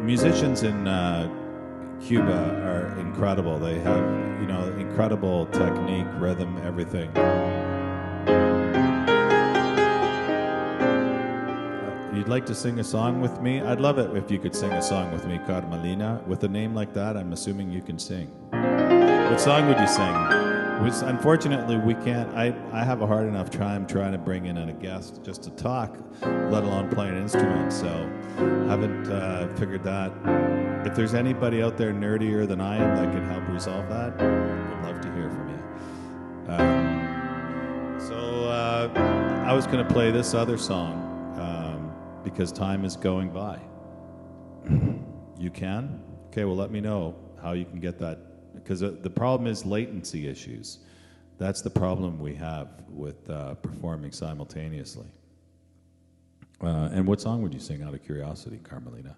musicians in Cuba are incredible. They have, incredible technique, rhythm, everything. You'd like to sing a song with me? I'd love it if you could sing a song with me, Carmelina. With a name like that, I'm assuming you can sing. What song would you sing? Unfortunately, we can't. I have a hard enough time trying to bring in a guest just to talk, let alone play an instrument. So haven't figured that. If there's anybody out there nerdier than I am that can help resolve that, I'd love to hear from you. I was going to play this other song because time is going by. You can? Okay, well, let me know how you can get that. Because the problem is latency issues. That's the problem we have with performing simultaneously. And what song would you sing out of curiosity, Carmelina?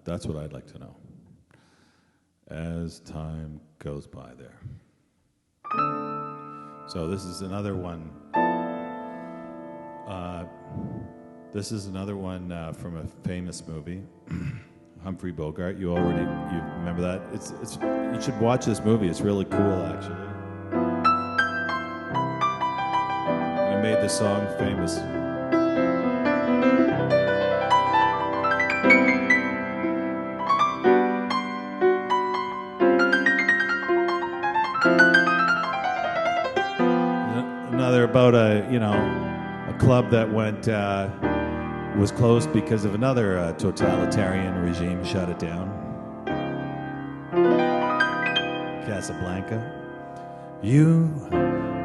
That's what I'd like to know. As time goes by there. So this is another one. This is another one from a famous movie. Humphrey Bogart. You remember that? You should watch this movie. It's really cool, actually. And it made the song famous. Another about a club that was closed because of another totalitarian regime shut it down. Casablanca. You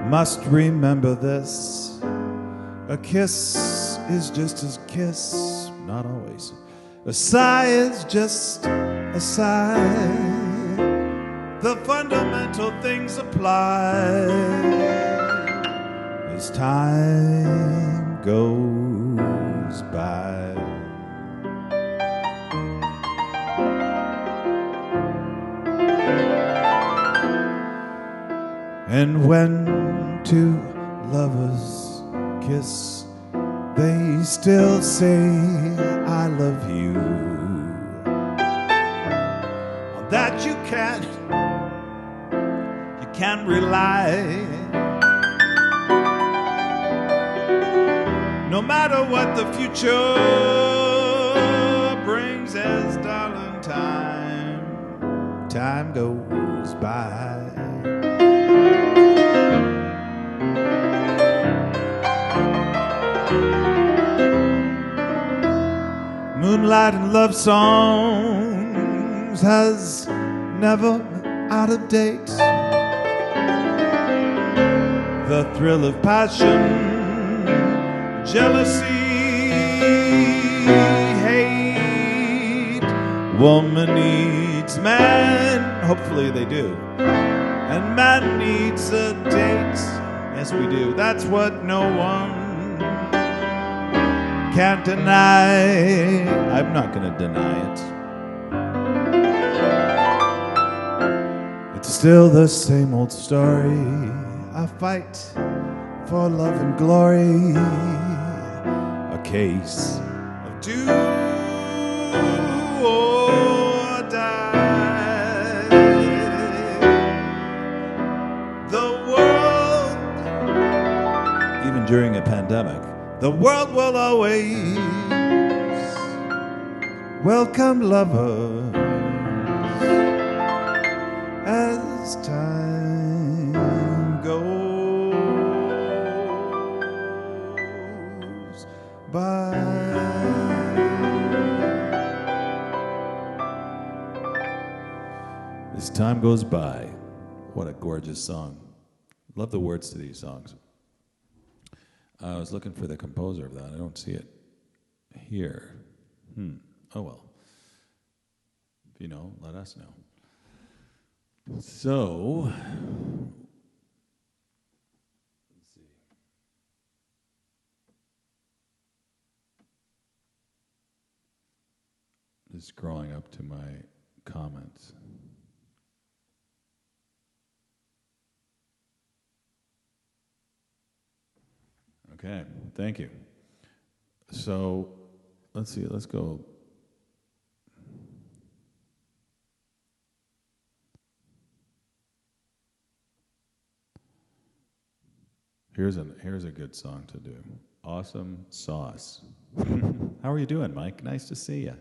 must remember this. A kiss is just a kiss, not always. A sigh is just a sigh. The fundamental things apply as time goes by. And when two lovers kiss, they still say, I love you. On that you can rely. No matter what the future brings, as darling, time goes by. Moonlight and love songs has never out of date. The thrill of passion, jealousy, hate. Woman needs man, hopefully they do. And man needs a date, yes we do. That's what no one can't deny. I'm not gonna deny it. It's still the same old story. A fight for love and glory. A case of do or die. The world, even during a pandemic, the world will always welcome lovers as time goes by. As time goes by, what a gorgeous song. Love the words to these songs. I was looking for the composer of that. I don't see it here. Oh well. If you know, let us know. So, let's see. is scrolling up to my comments. Okay, thank you. So, let's see, let's go. Here's a good song to do. Awesome Sauce. How are you doing, Mike? Nice to see you.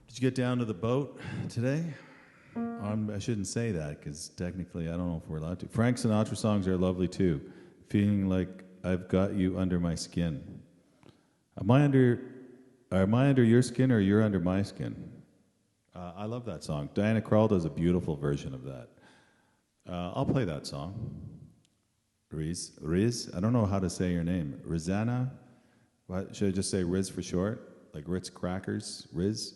Did you get down to the boat today? I shouldn't say that because technically I don't know if we're allowed to. Frank Sinatra songs are lovely too. Feeling like I've got you under my skin. Am I under your skin or you're under my skin? I love that song. Diana Krall does a beautiful version of that. I'll play that song. Riz, I don't know how to say your name. Rizana? What, should I just say Riz for short? Like Ritz Crackers? Riz?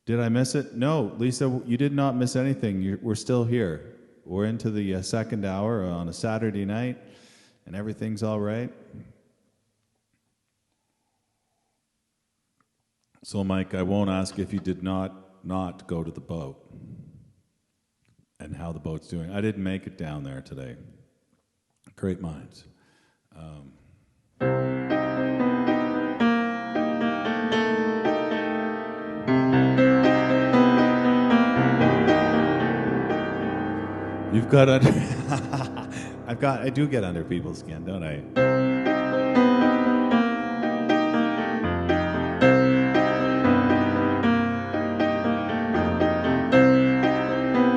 Did I miss it? No, Lisa, you did not miss anything. We're still here. We're into the second hour on a Saturday night, and everything's all right. So, Mike, I won't ask if you did not go to the boat and how the boat's doing. I didn't make it down there today. Great minds. You've got under. I do get under people's skin, don't I?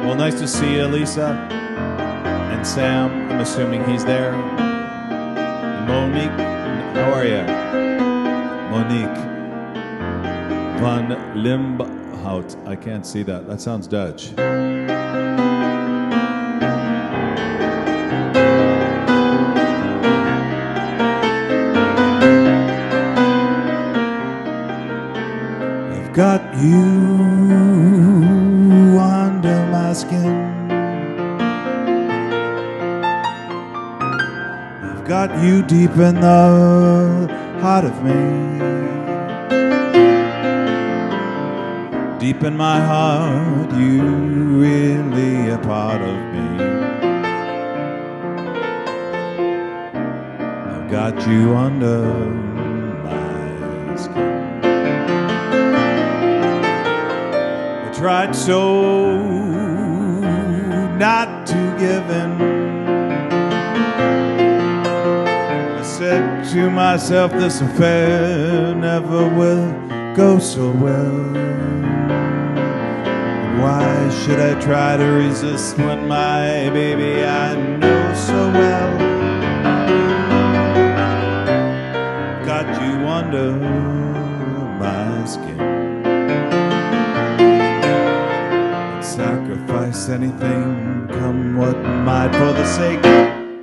Well, nice to see you, Lisa. And Sam, I'm assuming he's there. And Monique, how are you? Monique van Limbhout. I can't see that. That sounds Dutch. I've got you under my skin. Got you deep in the heart of me. Deep in my heart, you really a part of me. I've got you under my skin. I tried so not to give in. Said to myself, this affair never will go so well. Why should I try to resist when my baby I know so well got you under my skin? I'd sacrifice anything, come what might, for the sake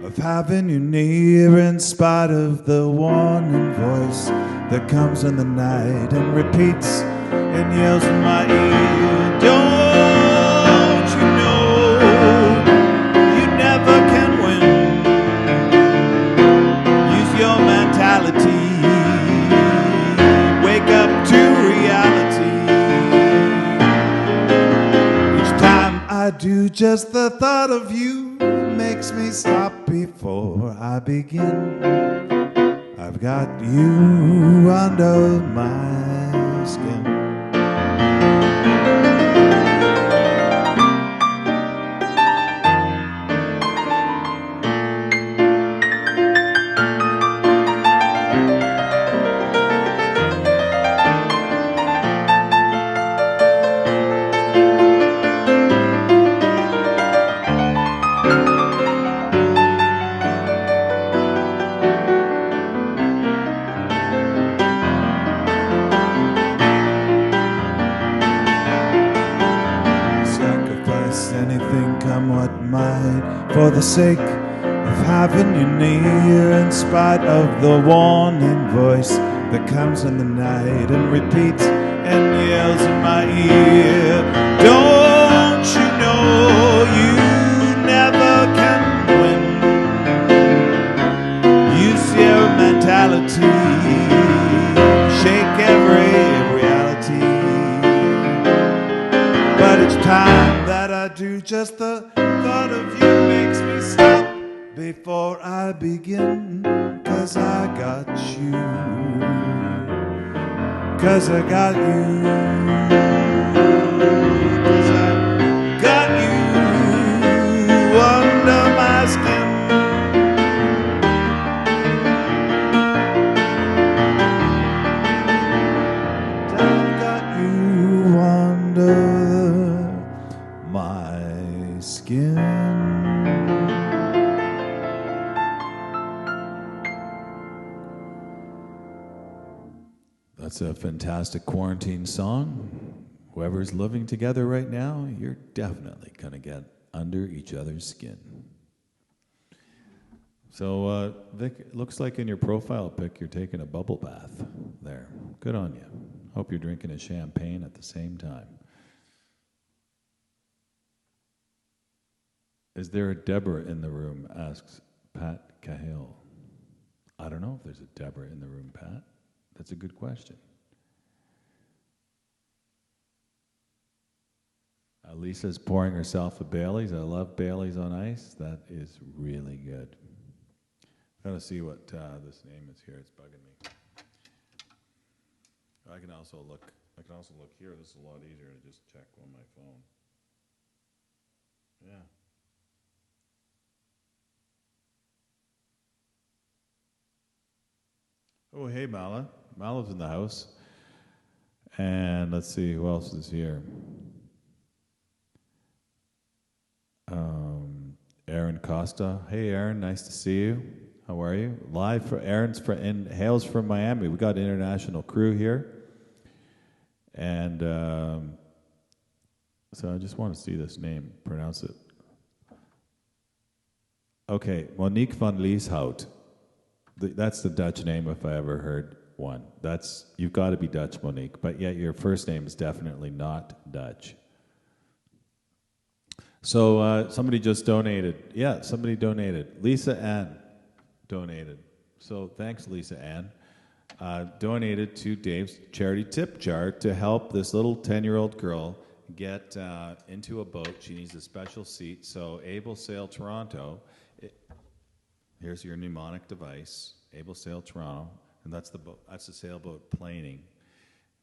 of having you near, in spite of the warning voice that comes in the night and repeats and yells in my ear. Don't you know you never can win? Use your mentality, wake up to reality. Each time I do, just the thought of you makes me stop before I begin. I've got you under my skin. For the sake of having you near, in spite of the warning voice that comes in the night and repeats and yells in my ear. Don't you know you never can win? Use your mentality, shake every reality. just the thought of you makes me stop before I begin. 'Cause I got you. 'Cause I got you. 'Cause I got you under my skin. I've got you under my skin. That's a fantastic quarantine song. Whoever's living together right now, you're definitely going to get under each other's skin. So, Vic, it looks like in your profile pic you're taking a bubble bath there. Good on you. Hope you're drinking a champagne at the same time. Is there a Deborah in the room? Asks Pat Cahill. I don't know if there's a Deborah in the room, Pat. That's a good question. Lisa's pouring herself a Bailey's. I love Bailey's on ice. That is really good. Gotta see what this name is here. It's bugging me. I can also look here. This is a lot easier to just check on my phone. Yeah. Oh, hey, Mala. Mala's in the house. And let's see, who else is here? Aaron Costa. Hey, Aaron, nice to see you. How are you? Live for hails from Miami. We got an international crew here. And so I just want to see this name, pronounce it. Okay, Monique van Lieshout. That's the Dutch name if I ever heard one. You've got to be Dutch, Monique, but yet your first name is definitely not Dutch. So somebody just donated. Yeah, somebody donated. Lisa Ann donated. So thanks, Lisa Ann. Donated to Dave's charity tip jar to help this little 10-year-old girl get into a boat. She needs a special seat. So Able Sail Toronto. Here's your mnemonic device, Able Sail Toronto, and that's the boat. That's the sailboat planing,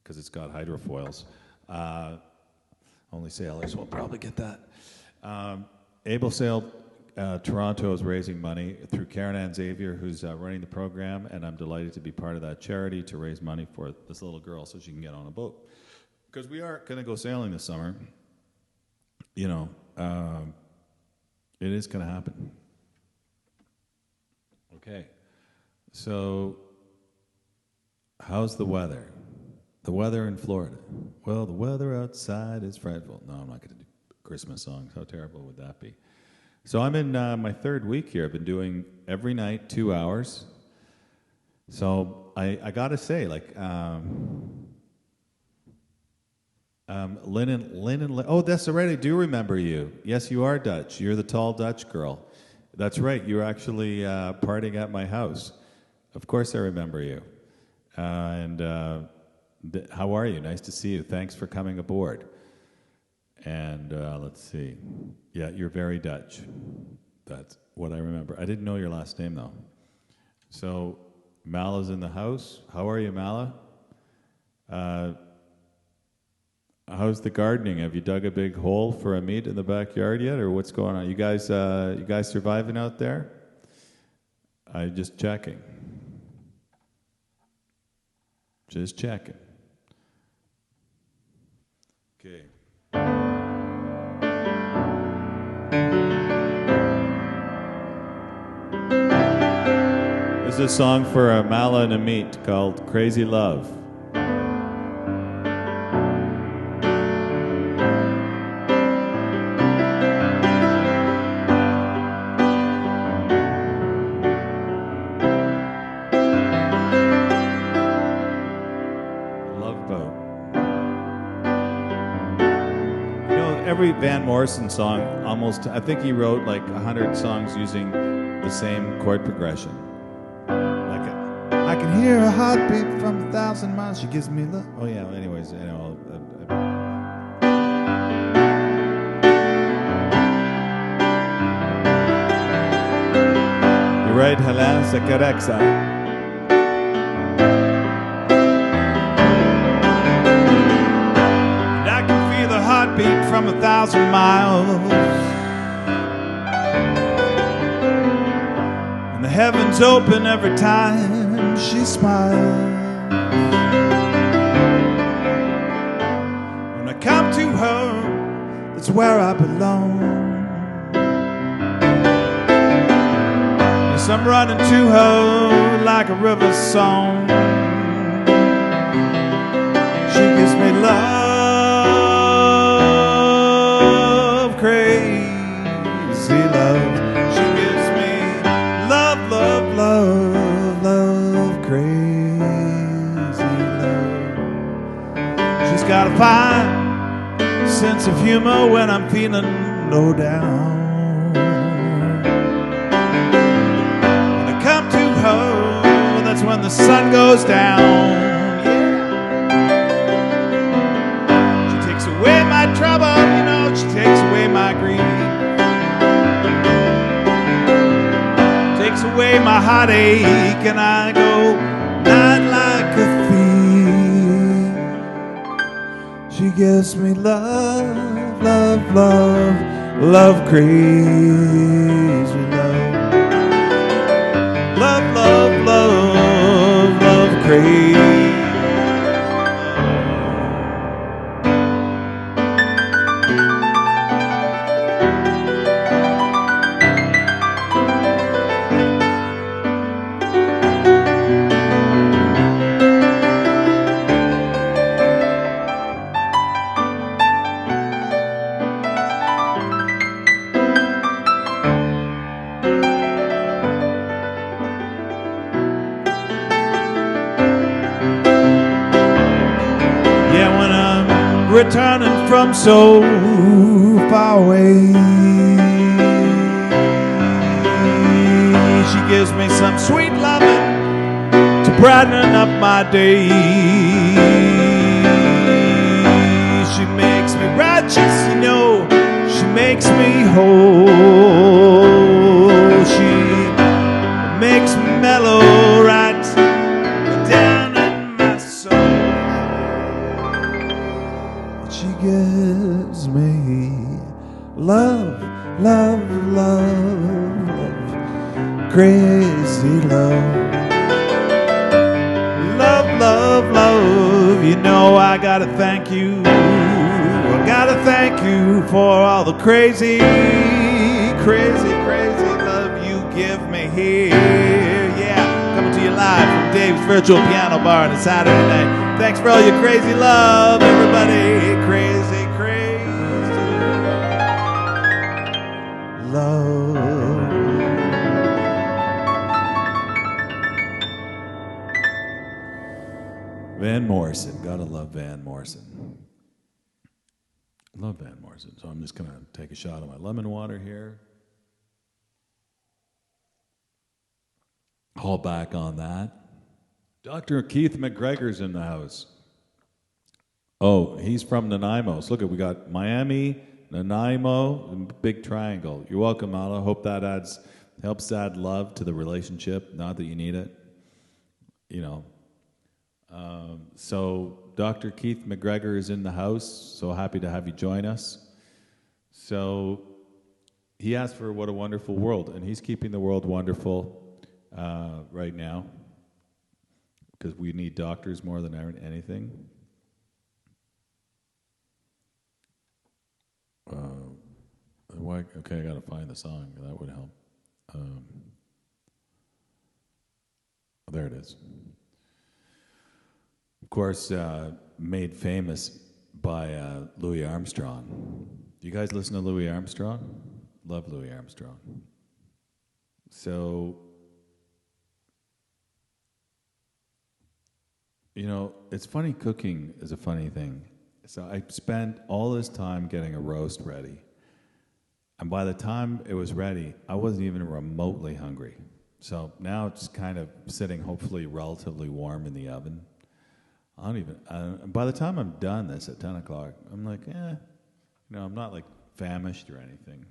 because it's got hydrofoils. Only sailors will probably get that. Able Sail Toronto is raising money through Karen Ann Xavier, who's running the program, and I'm delighted to be part of that charity to raise money for this little girl so she can get on a boat. Because we are going to go sailing this summer. You know, it is going to happen. Okay, so how's the weather? The weather in Florida. Well, the weather outside is frightful. No, I'm not going to do Christmas songs. How terrible would that be? So I'm in my third week here. I've been doing every night 2 hours. So I got to say, like, Lynn. Oh, that's right. I do remember you. Yes, you are Dutch. You're the tall Dutch girl. That's right. You were actually partying at my house. Of course I remember you. How are you? Nice to see you. Thanks for coming aboard. And let's see. Yeah, you're very Dutch. That's what I remember. I didn't know your last name, though. So Mala's in the house. How are you, Mala? How's the gardening? Have you dug a big hole for a meet in the backyard yet, or what's going on? You guys surviving out there? I'm just checking. Just checking. Okay. This is a song for Mala and Amit called Crazy Love. Every Van Morrison song, almost, I think he wrote like 100 songs using the same chord progression. Like, I can hear a heartbeat from 1,000 miles. She gives me love. Oh yeah. Anyways, you know. right, Helen Sakareksa. And I can feel the heartbeat from 1,000 miles. And the heavens open every time she smiles. When I come to her, that's where I belong. Yes, I'm running to her like a river song. She gives me love, crazy love. She gives me love, love, love, love, crazy love. She's got a fine sense of humor when I'm feeling low down. When I come to her, that's when the sun goes down. She takes away my trouble, you know, she takes away my grief. Takes away my heartache, and I go not like a thief. She gives me love, love, love, love, crazy love. Love, love, love, love, crazy. Returning from so far away, she gives me some sweet loving to brighten up my day. She makes me righteous, you know, she makes me whole. She makes me mellow right down in my soul. She gives me love, love, love, love, crazy love. Love, love, love, you know I gotta thank you. I gotta thank you for all the crazy, crazy, crazy love you give me here. Yeah, coming to you live from Dave's Virtual Piano Bar on a Saturday night. Thanks for all your crazy love, everybody. Crazy, crazy love. Van Morrison. Gotta love Van Morrison. Love Van Morrison. So I'm just going to take a shot of my lemon water here. Haul back on that. Dr. Keith McGregor's in the house. Oh, he's from Nanaimo. So look, we got Miami, Nanaimo, and big triangle. You're welcome, Ala. Hope that helps add love to the relationship. Not that you need it, you know. So Dr. Keith McGregor is in the house. So happy to have you join us. So he asked for What a Wonderful World, and he's keeping the world wonderful right now because we need doctors more than anything. Okay, I gotta find the song. That would help. There it is. Of course, made famous by Louis Armstrong. Do you guys listen to Louis Armstrong? Love Louis Armstrong. So, you know, it's funny, cooking is a funny thing. So I spent all this time getting a roast ready. And by the time it was ready, I wasn't even remotely hungry. So now it's kind of sitting hopefully relatively warm in the oven. I don't even, by the time I'm done this at 10 o'clock, I'm like, I'm not like famished or anything.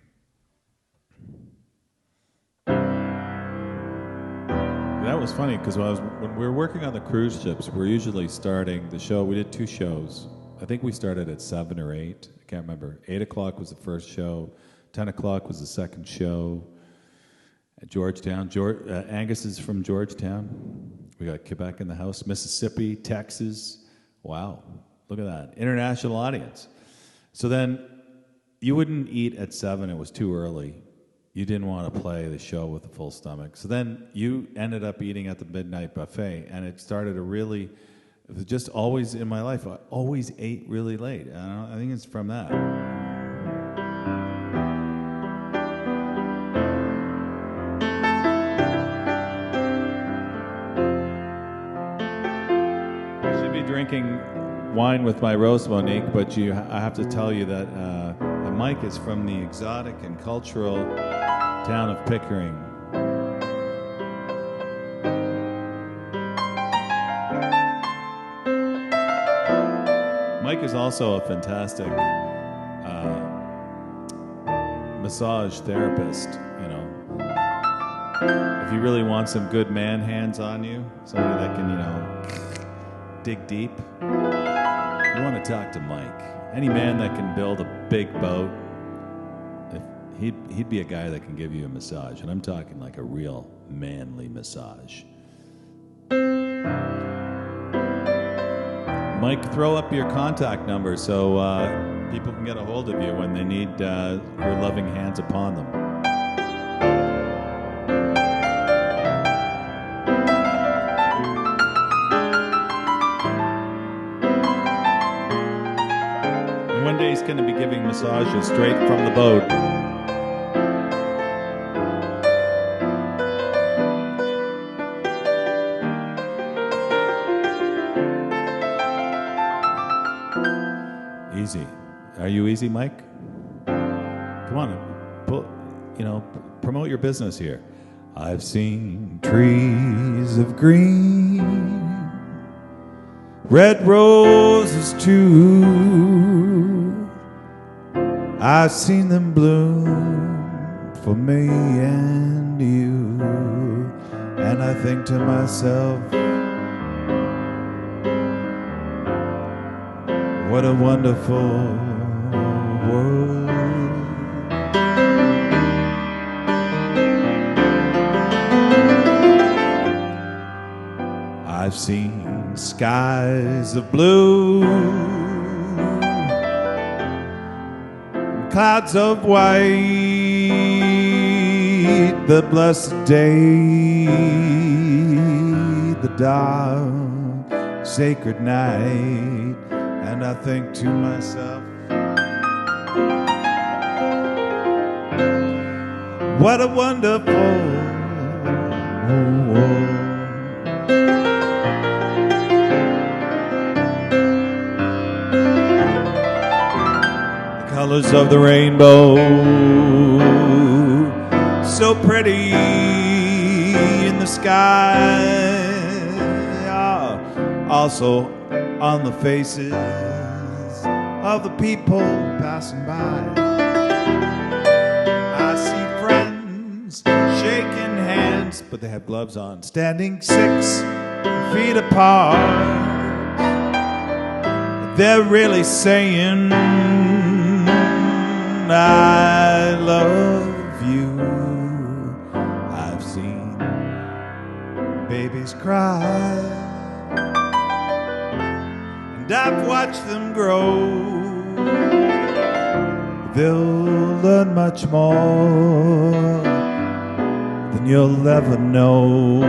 That was funny because when we were working on the cruise ships, we're usually starting the show. We did 2 shows. I think we started at 7 or 8. I can't remember. 8 o'clock was the first show. 10 o'clock was the second show. At Georgetown. Angus is from Georgetown. We got Quebec in the house. Mississippi, Texas. Wow. Look at that. International audience. So then you wouldn't eat at 7. It was too early. You didn't want to play the show with a full stomach. So then you ended up eating at the midnight buffet, and it started it was just always in my life, I always ate really late. I think it's from that. I should be drinking wine with my Rose Monique, but I have to tell you that Mike is from the exotic and cultural town of Pickering. Mike is also a fantastic massage therapist, you know. If you really want some good man hands on you, somebody that can, you know, dig deep, you want to talk to Mike. Any man that can build a big boat, he'd be a guy that can give you a massage, and I'm talking like a real manly massage. Mike, throw up your contact number so people can get a hold of you when they need your loving hands upon them. And one day he's going to be giving massages straight from the boat. Easy. Are you easy, Mike? Come on, promote your business here. I've seen trees of green, red roses too. I've seen them bloom for me and you, and I think to myself, what a wonderful world. I've seen skies of blue, clouds of white, the blessed day, the dark, sacred night. And I think to myself, what a wonderful world. The colors of the rainbow, so pretty in the sky, also on the faces of the people passing by. I see friends shaking hands, but they have gloves on, standing 6 feet apart. They're really saying, I love you. I've seen babies cry, and I've watched them grow. They'll learn much more than you'll ever know.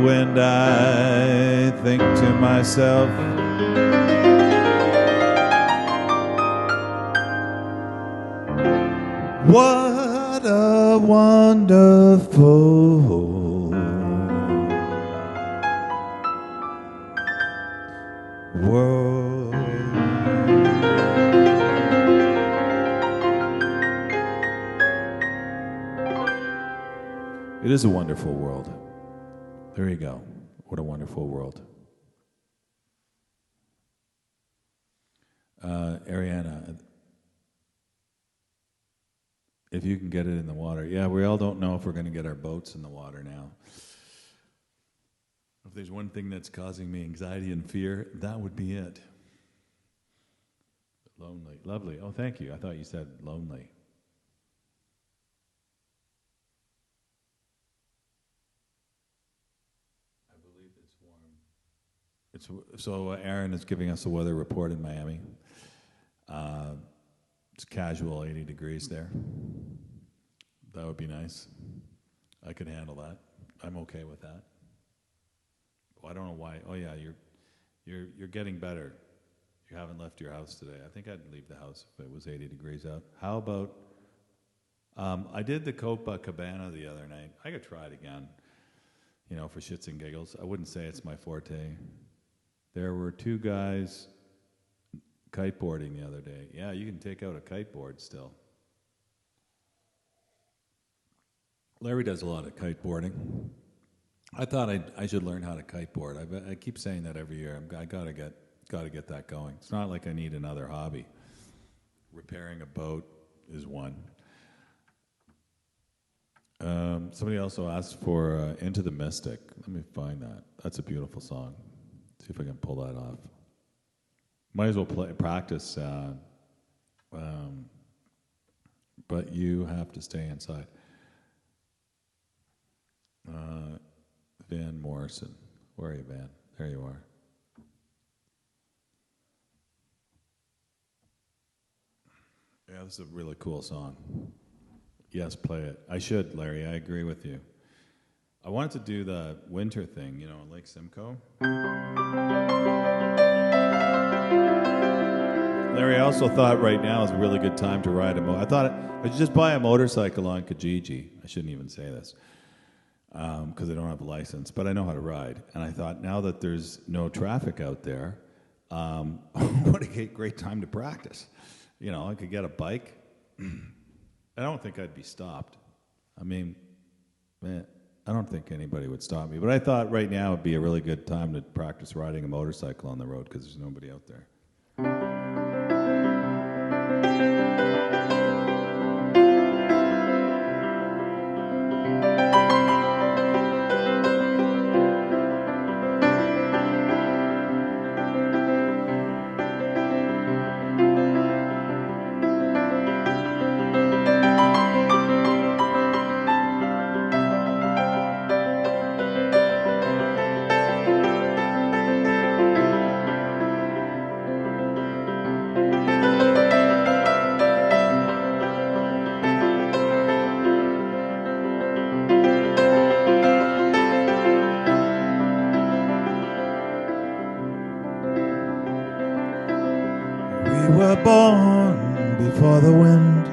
And I think to myself, what a wonderful world. It is a wonderful world. There you go. What a wonderful world. Ariana, if you can get it in the water. Yeah, we all don't know if we're going to get our boats in the water now. If there's one thing that's causing me anxiety and fear, that would be it. Lonely. Lovely. Oh, thank you. I thought you said lonely. I believe it's warm. So Aaron is giving us a weather report in Miami. It's casual 80 degrees there. That would be nice. I could handle that. I'm okay with that. Well, I don't know why. Oh yeah, you're getting better. You haven't left your house today. I think I'd leave the house if it was 80 degrees out. How about, I did the Copacabana the other night. I could try it again, for shits and giggles. I wouldn't say it's my forte. There were two guys kiteboarding the other day. Yeah, you can take out a kiteboard still. Larry does a lot of kiteboarding. I thought I should learn how to kiteboard. I keep saying that every year. I gotta get that going. It's not like I need another hobby. Repairing a boat is one. Somebody also asked for Into the Mystic. Let me find that. That's a beautiful song. See if I can pull that off. Might as well practice, but you have to stay inside. Van Morrison. Where are you, Van? There you are. Yeah, this is a really cool song. Yes, play it. I should, Larry. I agree with you. I wanted to do the winter thing, in Lake Simcoe. Larry, I also thought right now is a really good time to ride I thought I should just buy a motorcycle on Kijiji. I shouldn't even say this because I don't have a license, but I know how to ride. And I thought now that there's no traffic out there, what a great time to practice. I could get a bike. I don't think I'd be stopped. I mean, I don't think anybody would stop me. But I thought right now would be a really good time to practice riding a motorcycle on the road because there's nobody out there. We were born before the wind,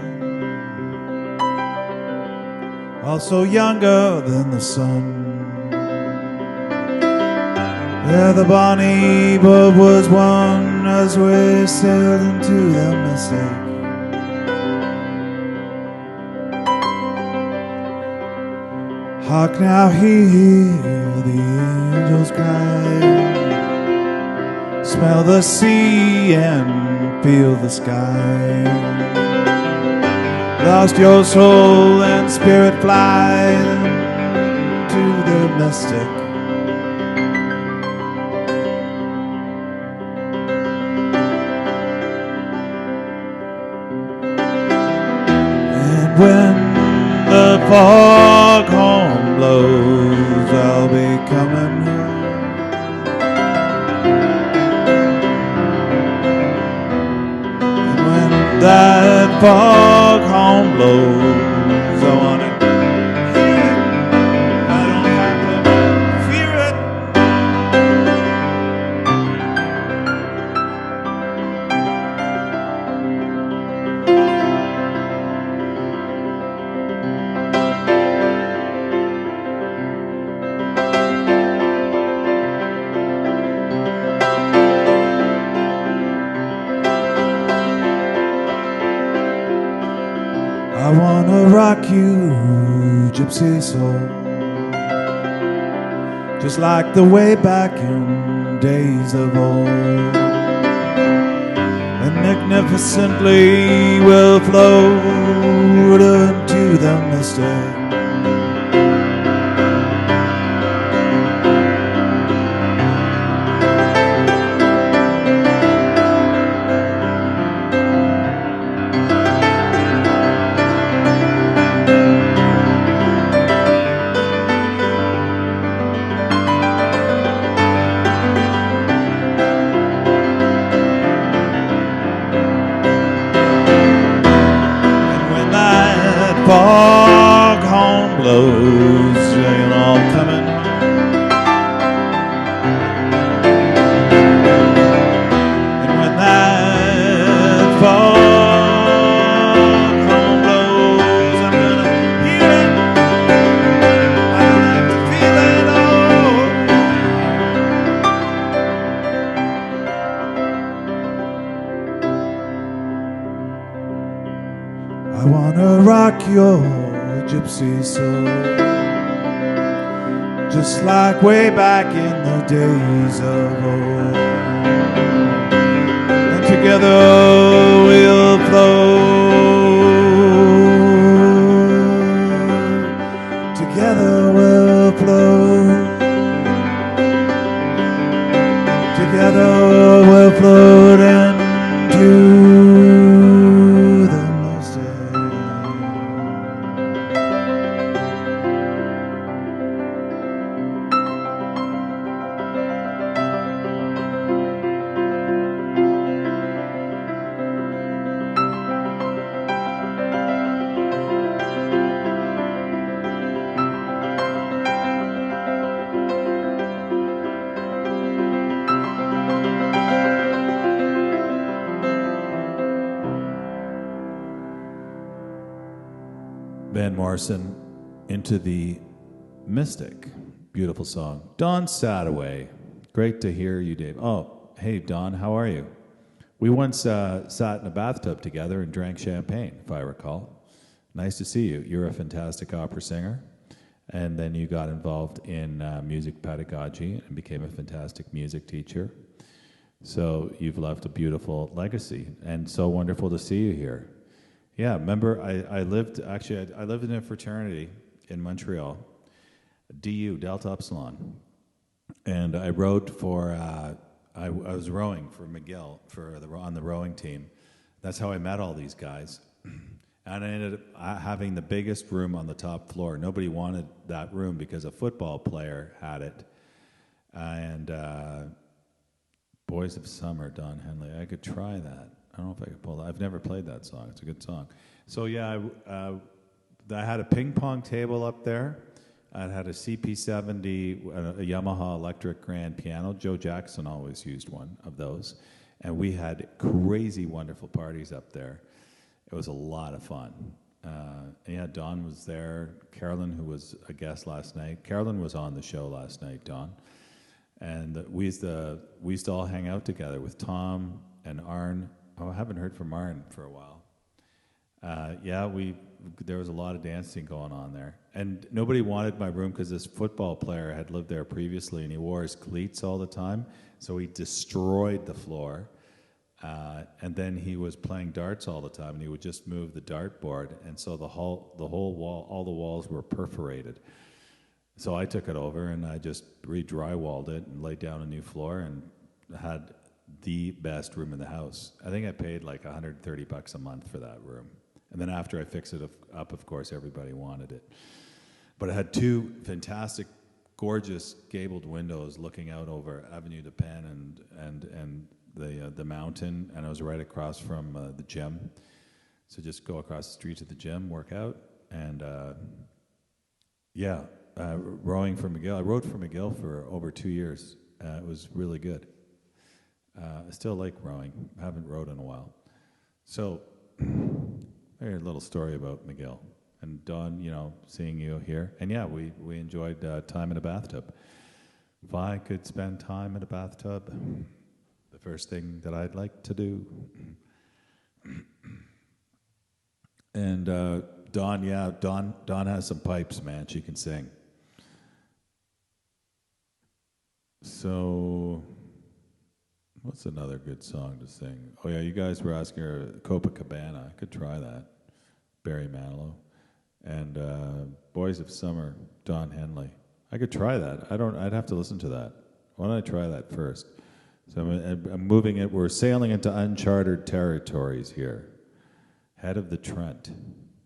also younger than the sun. Yeah, the bonny boat was one as we sailed into the mystic. Hark now, hear the angels cry, smell the sea and feel the sky. Lost your soul and spirit fly to the mystic. And when the foghorn blows, I'll be coming home. That foghorn blows, I wanna hear it, I don't have to fear it. I wanna rock you, gypsy soul, just like the way back in days of old. And magnificently will float into the mystic. rock your gypsy soul, just like way back in the days of old. And together we'll float, together we'll float, together we'll float into the mistake. Van Morrison, Into the Mystic. Beautiful song. Don Sadaway. Great to hear you, Dave. Oh, hey, Don, how are you? We once sat in a bathtub together and drank champagne, if I recall. Nice to see you. You're a fantastic opera singer. And then you got involved in music pedagogy and became a fantastic music teacher. So you've left a beautiful legacy, and so wonderful to see you here. Yeah, remember, I lived in a fraternity in Montreal, DU, Delta Upsilon, and I rowed for, I was rowing for McGill on the rowing team. That's how I met all these guys. And I ended up having the biggest room on the top floor. Nobody wanted that room because a football player had it. And Boys of Summer, Don Henley, I could try that. I don't know if I could pull that. I've never played that song. It's a good song. So yeah, I had a ping pong table up there. I had a CP70, a Yamaha electric grand piano. Joe Jackson always used one of those. And we had crazy, wonderful parties up there. It was a lot of fun. Yeah, Don was there. Carolyn, who was a guest last night. Carolyn was on the show last night, Don. And we used to all hang out together with Tom and Arn. Oh, I haven't heard from Arn for a while. Yeah, there was a lot of dancing going on there. And nobody wanted my room because this football player had lived there previously, and he wore his cleats all the time, so he destroyed the floor. And then he was playing darts all the time, and he would just move the dartboard, and so the whole wall, all the walls were perforated. So I took it over, and I just re-drywalled it and laid down a new floor, and had the best room in the house. I think I paid like $130 a month for that room. And then after I fixed it up, of course, everybody wanted it. But it had two fantastic, gorgeous gabled windows looking out over Avenue de Pen and the mountain, and I was right across from the gym. So just go across the street to the gym, work out, and rowing for McGill. I rowed for McGill for over 2 years. It was really good. I still like rowing. I haven't rowed in a while. So, a little story about McGill. And Dawn, seeing you here. And yeah, we enjoyed time in a bathtub. If I could spend time in a bathtub, the first thing that I'd like to do. And Dawn has some pipes, man. She can sing. So, what's another good song to sing? Oh yeah, you guys were asking her Copacabana. I could try that. Barry Manilow. And Boys of Summer, Don Henley. I could try that. I'd have to listen to that. Why don't I try that first? So I'm moving it. We're sailing into uncharted territories here. Head of the Trent.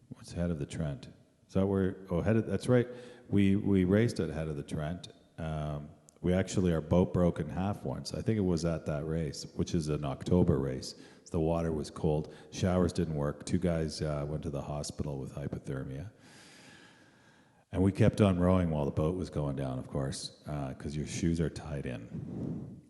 What's Head of the Trent? Is that where? Oh, that's right. We raced at Head of the Trent. Our boat broke in half once. I think it was at that race, which is an October race. The water was cold. Showers didn't work. 2 guys went to the hospital with hypothermia. And we kept on rowing while the boat was going down, of course, because your shoes are tied in.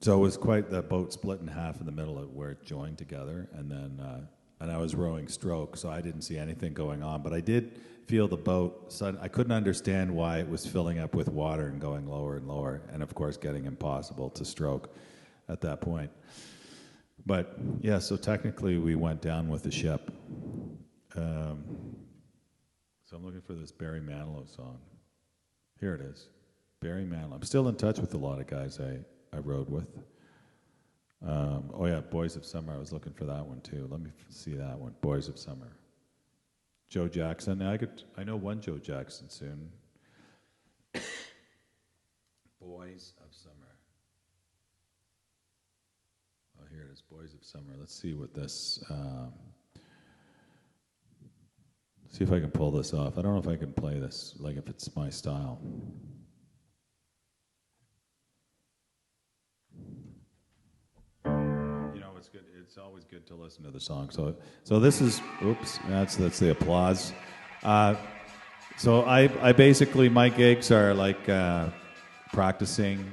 So it was the boat split in half in the middle where it joined together. And then, and I was rowing stroke, so I didn't see anything going on. But I did feel the boat, I couldn't understand why it was filling up with water and going lower and lower. And of course, getting impossible to stroke at that point. But yeah, so technically we went down with the ship. So I'm looking for this Barry Manilow song. Here it is. Barry Manilow. I'm still in touch with a lot of guys I rode with. Oh yeah, Boys of Summer. I was looking for that one too. Let me see that one. Boys of Summer. Joe Jackson. I know one Joe Jackson soon. Boys of Summer. Oh, here it is. Boys of Summer. Let's see what this. See if I can pull this off. I don't know if I can play this, like if it's my style. You know, it's good. It's always good to listen to the song. So this is. Oops. That's the applause. So I basically, my gigs are like practicing.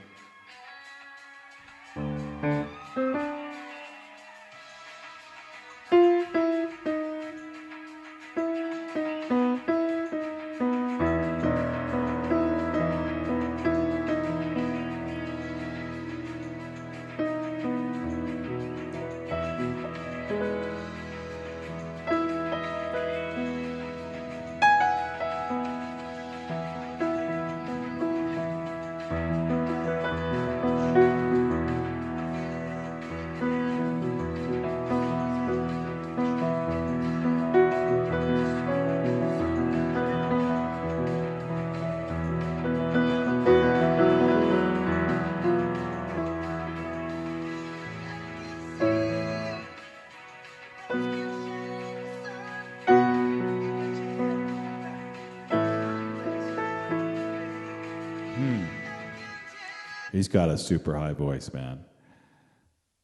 He's got a super high voice, man.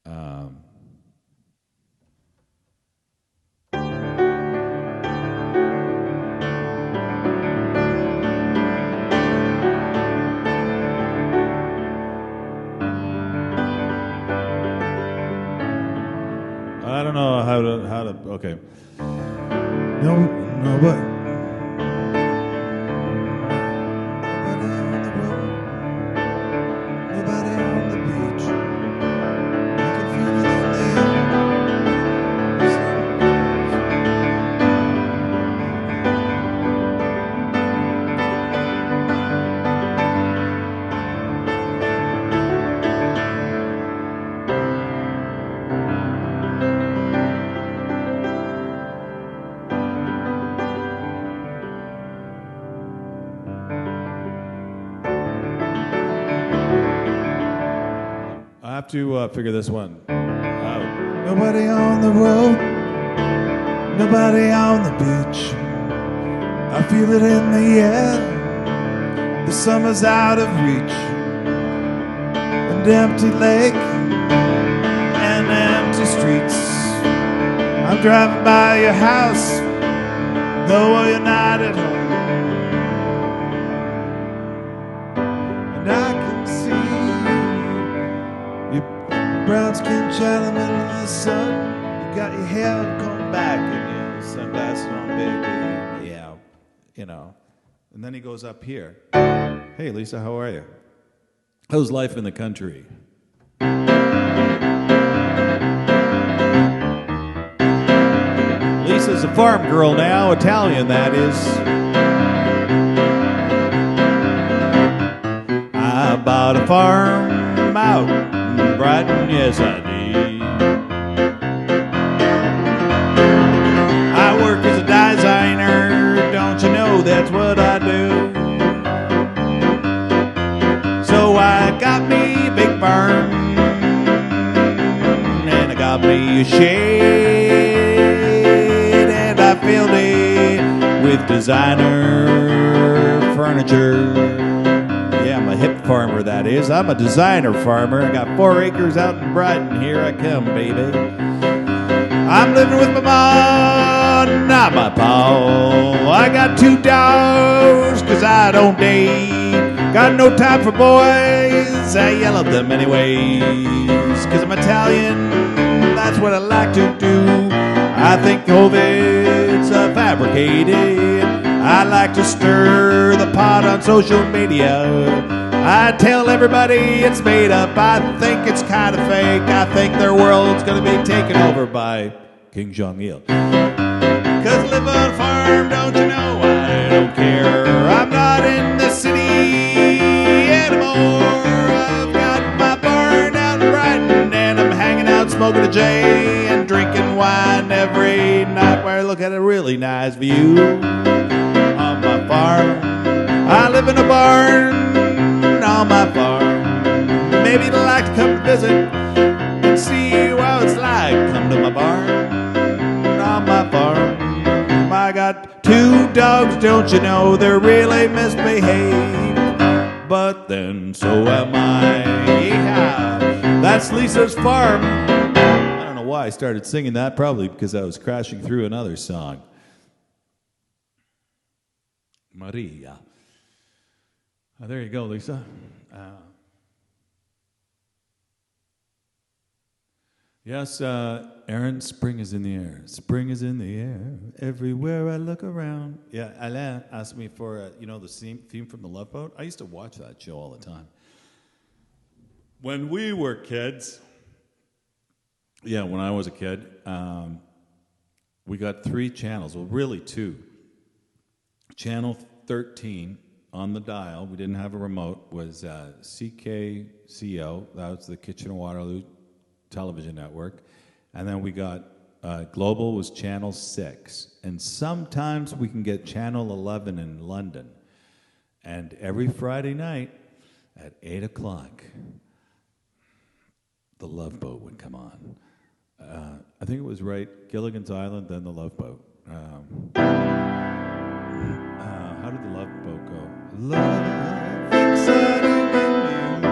I don't know how to. Okay. No, but. To figure this one out. Nobody on the road, nobody on the beach. I feel it in the air. The summer's out of reach. An empty lake and empty streets. I'm driving by your house, though you're not at home. And I can see brown skin child in the middle of the sun. You got your hair combed back and your sunglasses on, baby. Yeah, you know. And then he goes up here. Hey, Lisa, how are you? How's life in the country? Lisa's a farm girl now, Italian that is. I bought a farm out Brighton, yes I did. I work as a designer, don't you know that's what I do? So I got me a big barn, and I got me a shed, and I filled it with designer furniture. Yeah, I'm a hip farmer, that is. I'm a designer farmer. I got 4 acres out in Brighton. Here I come, baby. I'm living with my mom, not my pa. I got 2 dogs, 'cause I don't date. Got no time for boys. I yell at them anyways. 'Cause I'm Italian, that's what I like to do. I think COVID's fabricated. I like to stir the pot on social media. I tell everybody it's made up. I think it's kind of fake. I think their world's gonna be taken over by King Jong-il. 'Cause I live on a farm, don't you know? I don't care. I'm not in the city anymore. I've got my barn out in Brighton, and I'm hanging out smoking a J and drinking wine every night where I look at a really nice view on my farm. I live in a barn on my farm. Maybe you'd like to come to visit and see what it's like. Come to my barn on my farm. I got 2 dogs, don't you know, they're really misbehaved. But then so am I. Yeah, that's Lisa's farm. I don't know why I started singing that, probably because I was crashing through another song. Maria. There you go, Lisa. Yes, Aaron, spring is in the air. Spring is in the air. Everywhere I look around. Yeah, Alain asked me for, the theme from The Love Boat. I used to watch that show all the time. When we were kids, when I was a kid, we got 3 channels. Well, really 2. Channel 13 on the dial, we didn't have a remote, was CKCO. That was the Kitchener-Waterloo television network. And then we got global was channel 6, and sometimes we can get channel 11 in London. And every Friday night at 8 o'clock, The Love Boat would come on. I think it was right, Gilligan's Island, then The Love Boat. How did The Love Boat go? Love, exciting and new.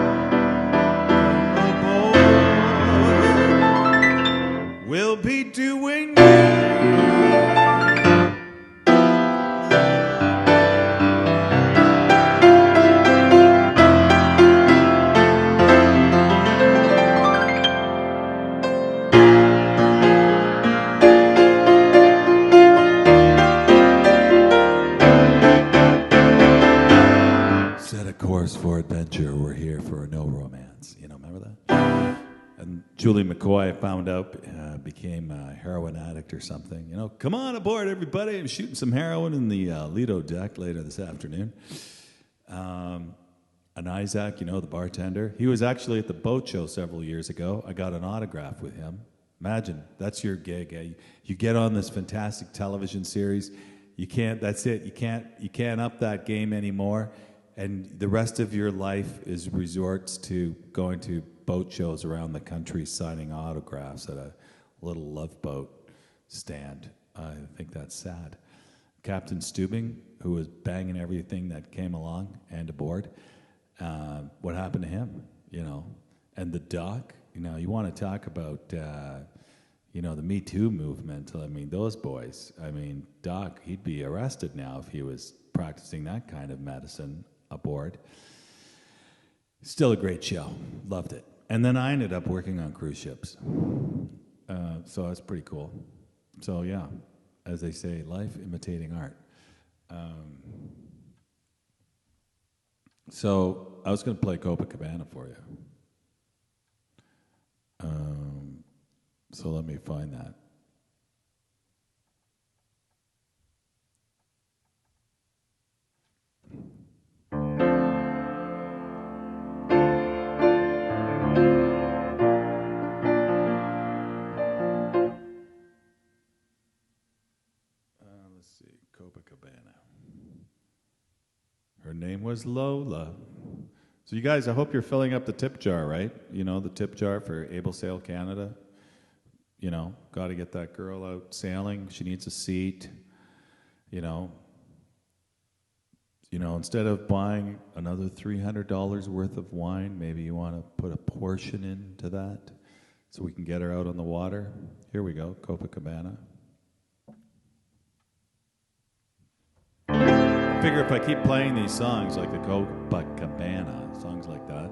We'll be doing for adventure. We're here for no romance. Remember that? And Julie McCoy, I found out, became a heroin addict or something. Come on aboard, everybody. I'm shooting some heroin in the Lido deck later this afternoon. And Isaac, the bartender, he was actually at the boat show several years ago. I got an autograph with him. Imagine, that's your gig. You get on this fantastic television series. You can't, that's it. You can't up that game anymore. And the rest of your life is resorts to going to boat shows around the country, signing autographs at a little Love Boat stand. I think that's sad. Captain Stubing, who was banging everything that came along and aboard, what happened to him? And the doc, you want to talk about, the Me Too movement. I mean, those boys. I mean, Doc, he'd be arrested now if he was practicing that kind of medicine aboard. Still a great show. Loved it. And then I ended up working on cruise ships. So that's pretty cool. So yeah, as they say, life imitating art. So I was going to play Copacabana for you. So let me find that. Let's see, Copacabana. Her name was Lola. So you guys, I hope you're filling up the tip jar, right? The tip jar for Able Sail Canada. Got to get that girl out sailing. She needs a seat. Instead of buying another $300 worth of wine, maybe you want to put a portion into that so we can get her out on the water. Here we go, Copacabana. I figure if I keep playing these songs like the Copacabana, songs like that,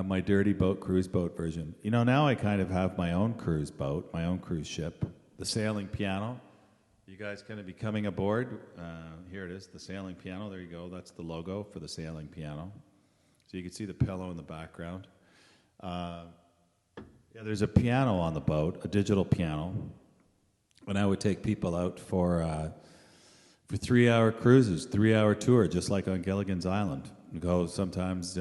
my dirty boat, cruise boat version. Now I kind of have my own cruise boat, my own cruise ship, the sailing piano. You guys going to be coming aboard? Here it is, the sailing piano. There you go. That's the logo for the sailing piano. So you can see the pillow in the background. There's a piano on the boat, a digital piano. And I would take people out for 3-hour cruises, 3-hour tour, just like on Gilligan's Island. We go sometimes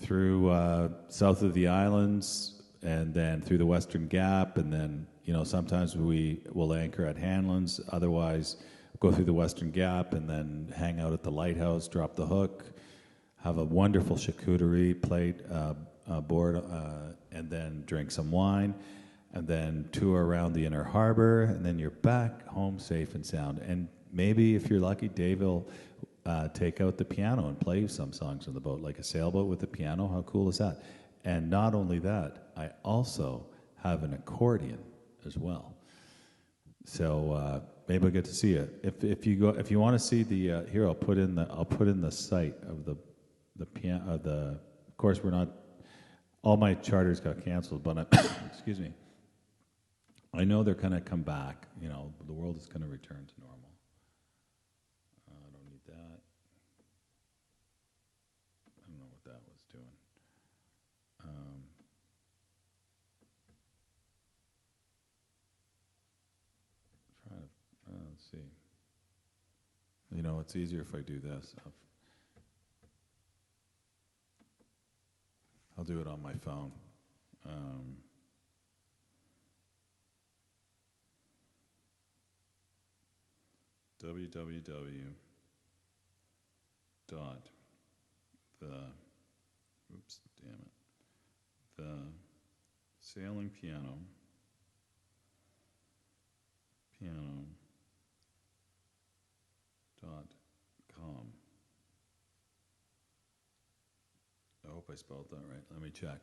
through south of the islands, and then through the Western Gap, and then sometimes we will anchor at Hanlon's. Otherwise, go through the Western Gap and then hang out at the lighthouse, drop the hook, have a wonderful charcuterie plate board, and then drink some wine, and then tour around the inner harbor, and then you're back home safe and sound. And maybe if you're lucky, Dave will take out the piano and play some songs on the boat, like a sailboat with a piano. How cool is that? And not only that, I also have an accordion as well. So maybe I'll get to see it. If you want to see the here, I'll put in the site of the piano. Of course, we're not. All my charters got canceled, but excuse me. I know they're going to come back. The world is going to return to normal. I don't need that. I don't know what that was doing. Let's see. It's easier if I do this. I'll do it on my phone. www. The sailing piano .com. I hope I spelled that right. Let me check.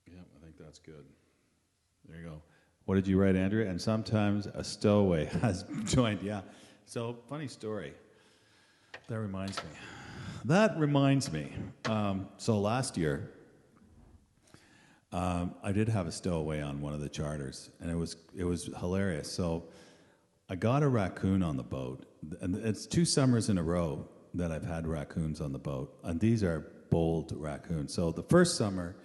Yeah, I think that's good. There you go. What did you write, Andrea? And sometimes a stowaway has joined. Yeah. So, funny story. That reminds me. So last year, I did have a stowaway on one of the charters, and it was hilarious. So I got a raccoon on the boat, and it's 2 summers in a row that I've had raccoons on the boat, and these are bold raccoons. So the first summer,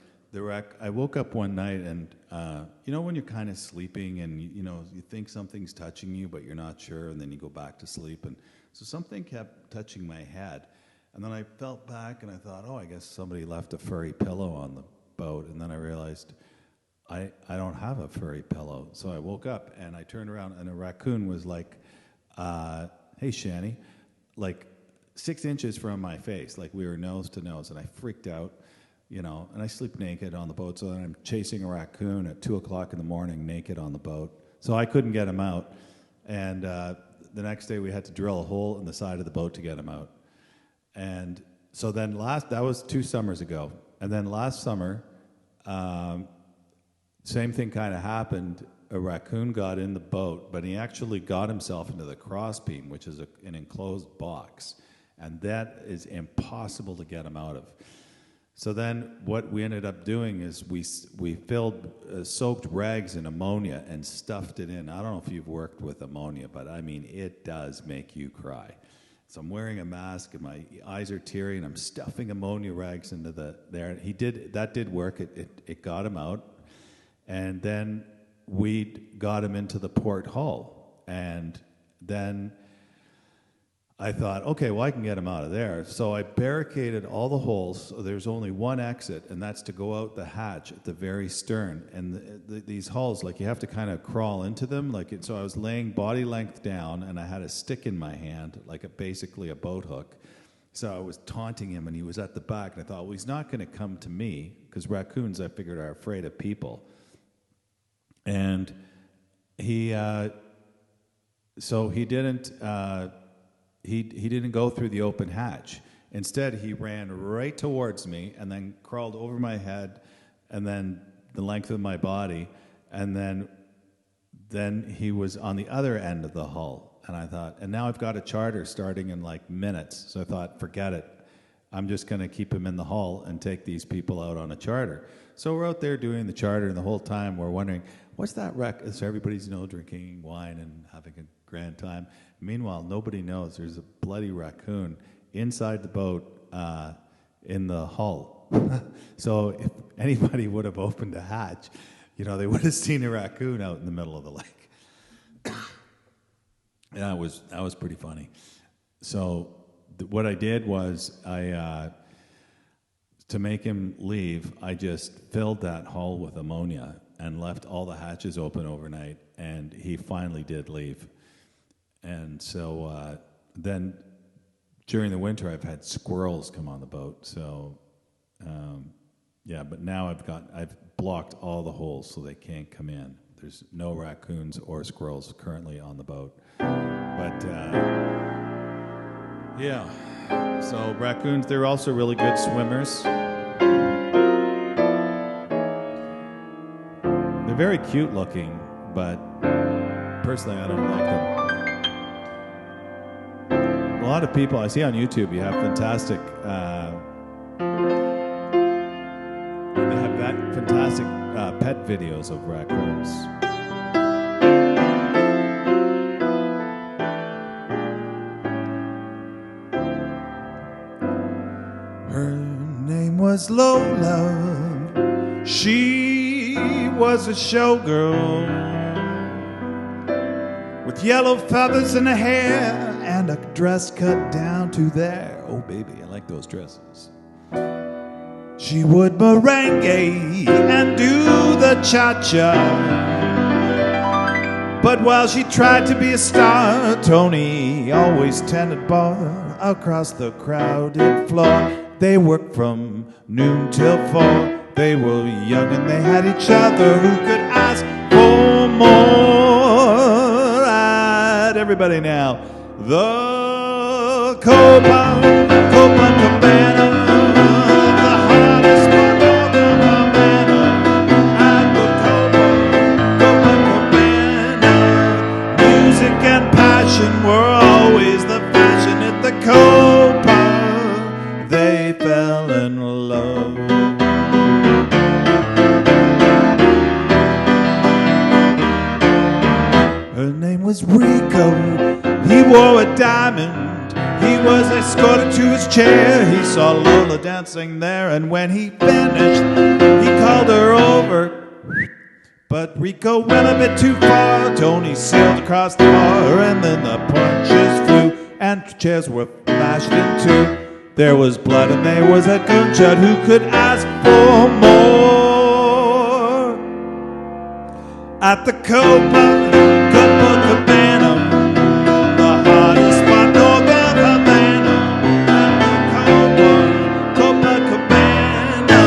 I woke up one night, and when you're kind of sleeping, and you think something's touching you, but you're not sure, and then you go back to sleep, and so something kept touching my head, and then I felt back, and I thought, I guess somebody left a furry pillow on the boat, and then I realized I don't have a furry pillow. So I woke up and I turned around, and a raccoon was like, hey Shani, like 6 inches from my face, like we were nose to nose, and I freaked out, and I sleep naked on the boat, so then I'm chasing a raccoon at 2 o'clock in the morning naked on the boat. So I couldn't get him out, and the next day we had to drill a hole in the side of the boat to get him out. And so then that was 2 summers ago. And then last summer, same thing kind of happened. A raccoon got in the boat, but he actually got himself into the crossbeam, which is an enclosed box. And that is impossible to get him out of. So then what we ended up doing is we filled soaked rags in ammonia and stuffed it in. I don't know if you've worked with ammonia, but I mean, it does make you cry. So I'm wearing a mask and my eyes are teary, and I'm stuffing ammonia rags into there. That did work. It got him out. And then we got him into the port hull. And then I thought, okay, well, I can get him out of there. So I barricaded all the holes. So there's only one exit, and that's to go out the hatch at the very stern. And these hulls, like, you have to kind of crawl into them. So I was laying body length down, and I had a stick in my hand, basically a boat hook. So I was taunting him, and he was at the back. And I thought, well, he's not going to come to me, because raccoons, I figured, are afraid of people. And he didn't... He didn't go through the open hatch. Instead, he ran right towards me and then crawled over my head and then the length of my body, and then he was on the other end of the hull. And I thought, and now I've got a charter starting in minutes. So I thought, forget it. I'm just going to keep him in the hull and take these people out on a charter. So we're out there doing the charter, and the whole time we're wondering, what's that wreck? So everybody's drinking wine and having a grand time. Meanwhile, nobody knows there's a bloody raccoon inside the boat in the hull. So if anybody would have opened a hatch, they would have seen a raccoon out in the middle of the lake. And that was pretty funny. So what I did was to make him leave, I just filled that hull with ammonia and left all the hatches open overnight, and he finally did leave. And so then during the winter, I've had squirrels come on the boat. So but now I've blocked all the holes so they can't come in. There's no raccoons or squirrels currently on the boat. But so raccoons, they're also really good swimmers. They're very cute looking, but personally I don't like them. A lot of people I see on YouTube, you have fantastic pet videos of raccoons. Her name was Lola. She was a showgirl with yellow feathers in her hair and a dress cut down to there. Oh baby, I like those dresses. She would merengue and do the cha-cha. But while she tried to be a star, Tony always tended bar across the crowded floor. They worked from noon till 4. They were young and they had each other. Who could ask for more? Right, everybody now. The Copacabana. Were always the fashion at the Copa. They fell in love. Her name was Rico. He wore a diamond. He was escorted to his chair. He saw Lola dancing there, and when he finished, he called her over. But Rico went a bit too far. Tony sailed across the bar, and then the punches flew, and chairs were bashed in two. There was blood and there was a gunshot. Who could ask for more? At the Copacabana, the hottest spot north of Havana. At the Copacabana,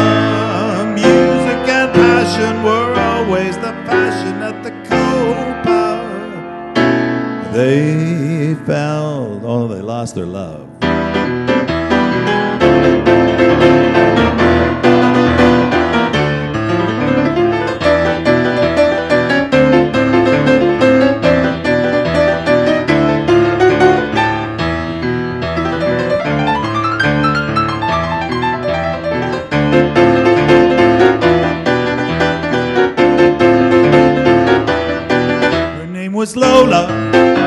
music and passion were always the fashion at the Copa. They fell, they lost their love. Was Lola,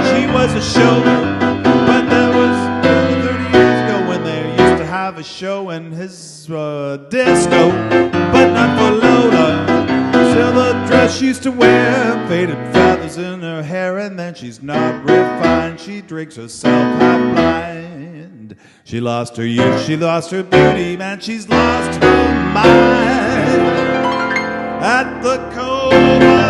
she was a show, but that was 30 years ago when they used to have a show in his disco, but not for Lola. Still the dress she used to wear, faded feathers in her hair, and then she's not refined. She drinks herself half blind. She lost her youth, she lost her beauty, man, she's lost her mind. At the Coma.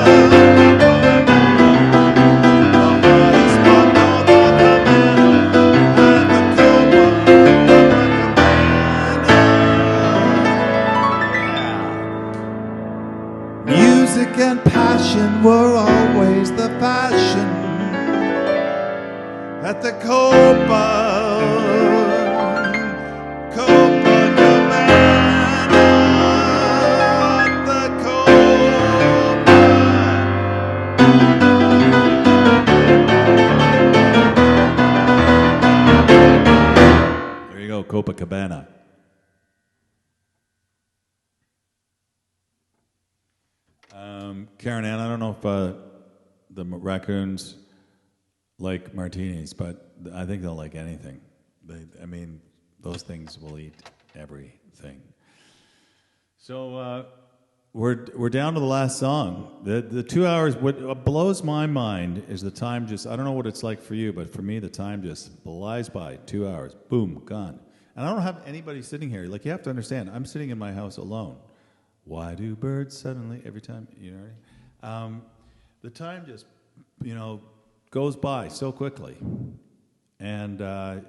Music and passion were always the fashion at the Copacabana, at the Copa. There you go, Copacabana. Karen Ann, I don't know if the raccoons like martinis, but I think they'll like anything. Those things will eat everything. So we're down to the last song. The 2 hours. What blows my mind is the time. Just I don't know what it's like for you, but for me, the time just flies by. 2 hours, boom, gone. And I don't have anybody sitting here. Like you have to understand, I'm sitting in my house alone. Why do birds suddenly every time you know? The time just goes by so quickly, and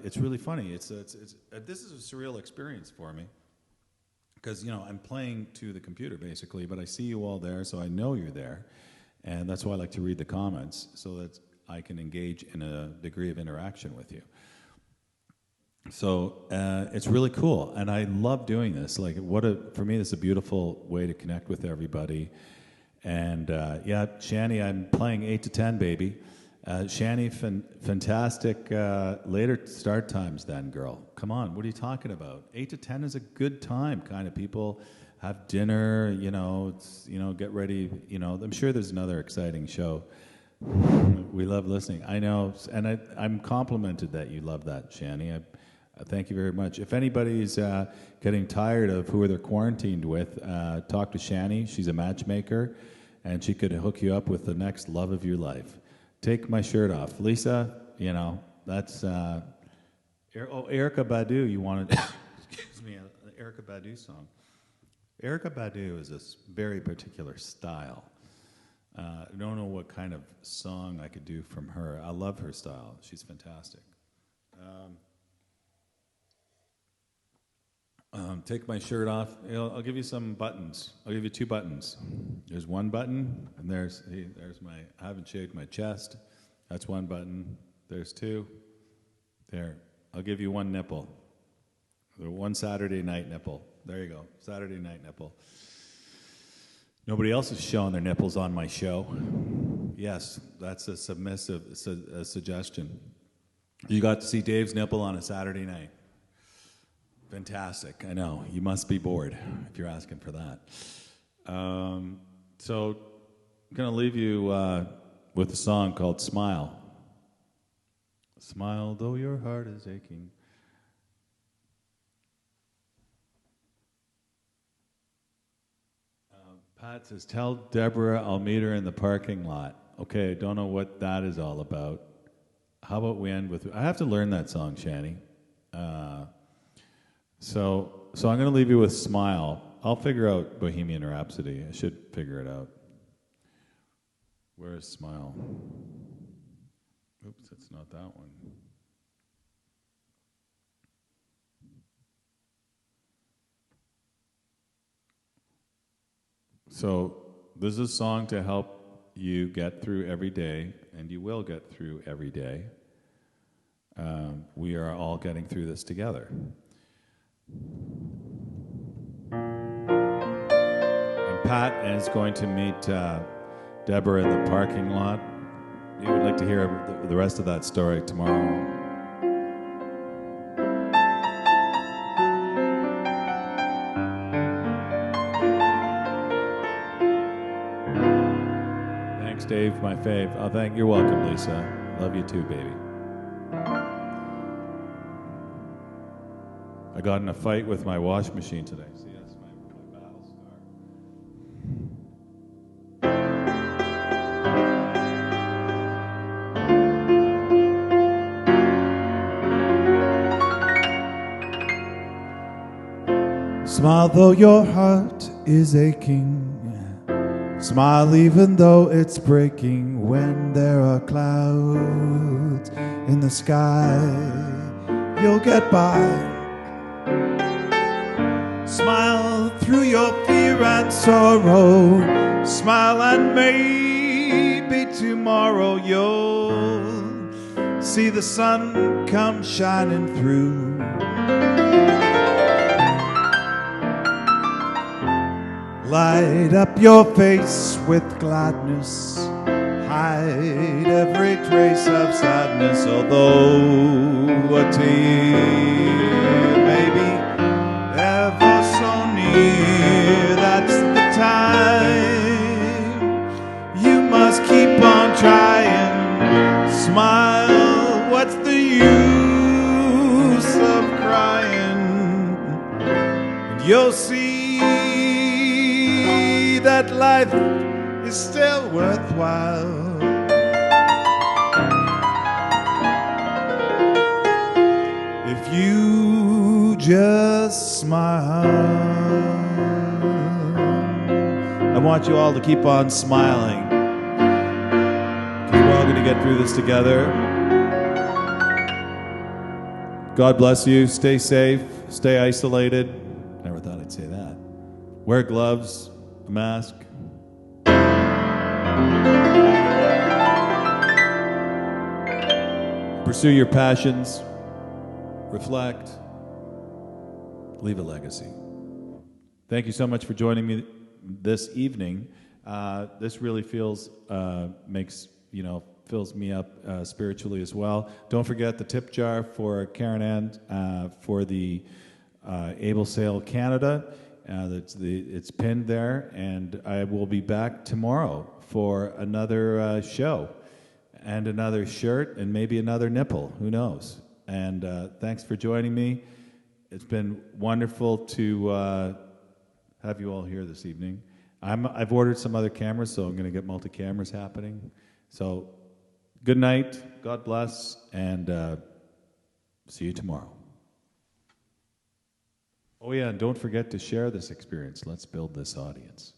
it's really funny. It's this is a surreal experience for me. Because, I'm playing to the computer, basically, but I see you all there, so I know you're there. And that's why I like to read the comments, so that I can engage in a degree of interaction with you. So it's really cool, and I love doing this. Like, for me, this is a beautiful way to connect with everybody. And, Shani, I'm playing 8 to 10, baby. Shani, fantastic later start times then, girl. Come on, what are you talking about? 8 to 10 is a good time, kind of. People have dinner, get ready, I'm sure there's another exciting show. We love listening. I know, and I'm complimented that you love that, Shani. I thank you very much. If anybody's getting tired of who they're quarantined with, talk to Shani. She's a matchmaker, and she could hook you up with the next love of your life. Take my shirt off. Lisa, that's... Erykah Badu, you wanted... excuse me, an Erykah Badu song. Erykah Badu is this very particular style. I don't know what kind of song I could do from her. I love her style. She's fantastic. Take my shirt off. I'll give you some buttons. I'll give you 2 buttons. There's one button, and there's my. I haven't shaved my chest. That's one button. There's 2. There. I'll give you 1 nipple. One Saturday night nipple. There you go. Saturday night nipple. Nobody else is showing their nipples on my show. Yes, that's a submissive suggestion. You got to see Dave's nipple on a Saturday night. Fantastic. I know. You must be bored if you're asking for that. So I'm going to leave you with a song called Smile. Smile though your heart is aching. Pat says, tell Deborah I'll meet her in the parking lot. Okay, I don't know what that is all about. How about we end with... I have to learn that song, Shani. So I'm going to leave you with Smile. I'll figure out Bohemian Rhapsody. I should figure it out. Where is Smile? Oops, it's not that one. So this is a song to help you get through every day, and you will get through every day. We are all getting through this together. And Pat is going to meet Deborah in the parking lot. You would like to hear the rest of that story tomorrow. Thanks, Dave, my fave. You're welcome, Lisa. Love you too, baby. I got in a fight with my wash machine today. See, that's my battle scar. Smile though your heart is aching. Smile even though it's breaking. When there are clouds in the sky, you'll get by. Smile through your fear and sorrow. Smile and maybe tomorrow you'll see the sun come shining through. Light up your face with gladness. Hide every trace of sadness, although a tear may be ever so near. That's the time you must keep on trying. Smile, what's the use of crying? And you'll see life is still worthwhile. If you just smile. I want you all to keep on smiling, because we're all going to get through this together. God bless you. Stay safe. Stay isolated. Never thought I'd say that. Wear gloves, a mask. Pursue your passions. Reflect. Leave a legacy. Thank you so much for joining me this evening. This really fills me up spiritually as well. Don't forget the tip jar for Karen Ann for the Able Sail Canada. It's pinned there, and I will be back tomorrow for another show and another shirt and maybe another nipple. Who knows? And thanks for joining me. It's been wonderful to have you all here this evening. I've ordered some other cameras, so I'm going to get multi-cameras happening. So good night, God bless, and see you tomorrow. Oh yeah, and don't forget to share this experience. Let's build this audience.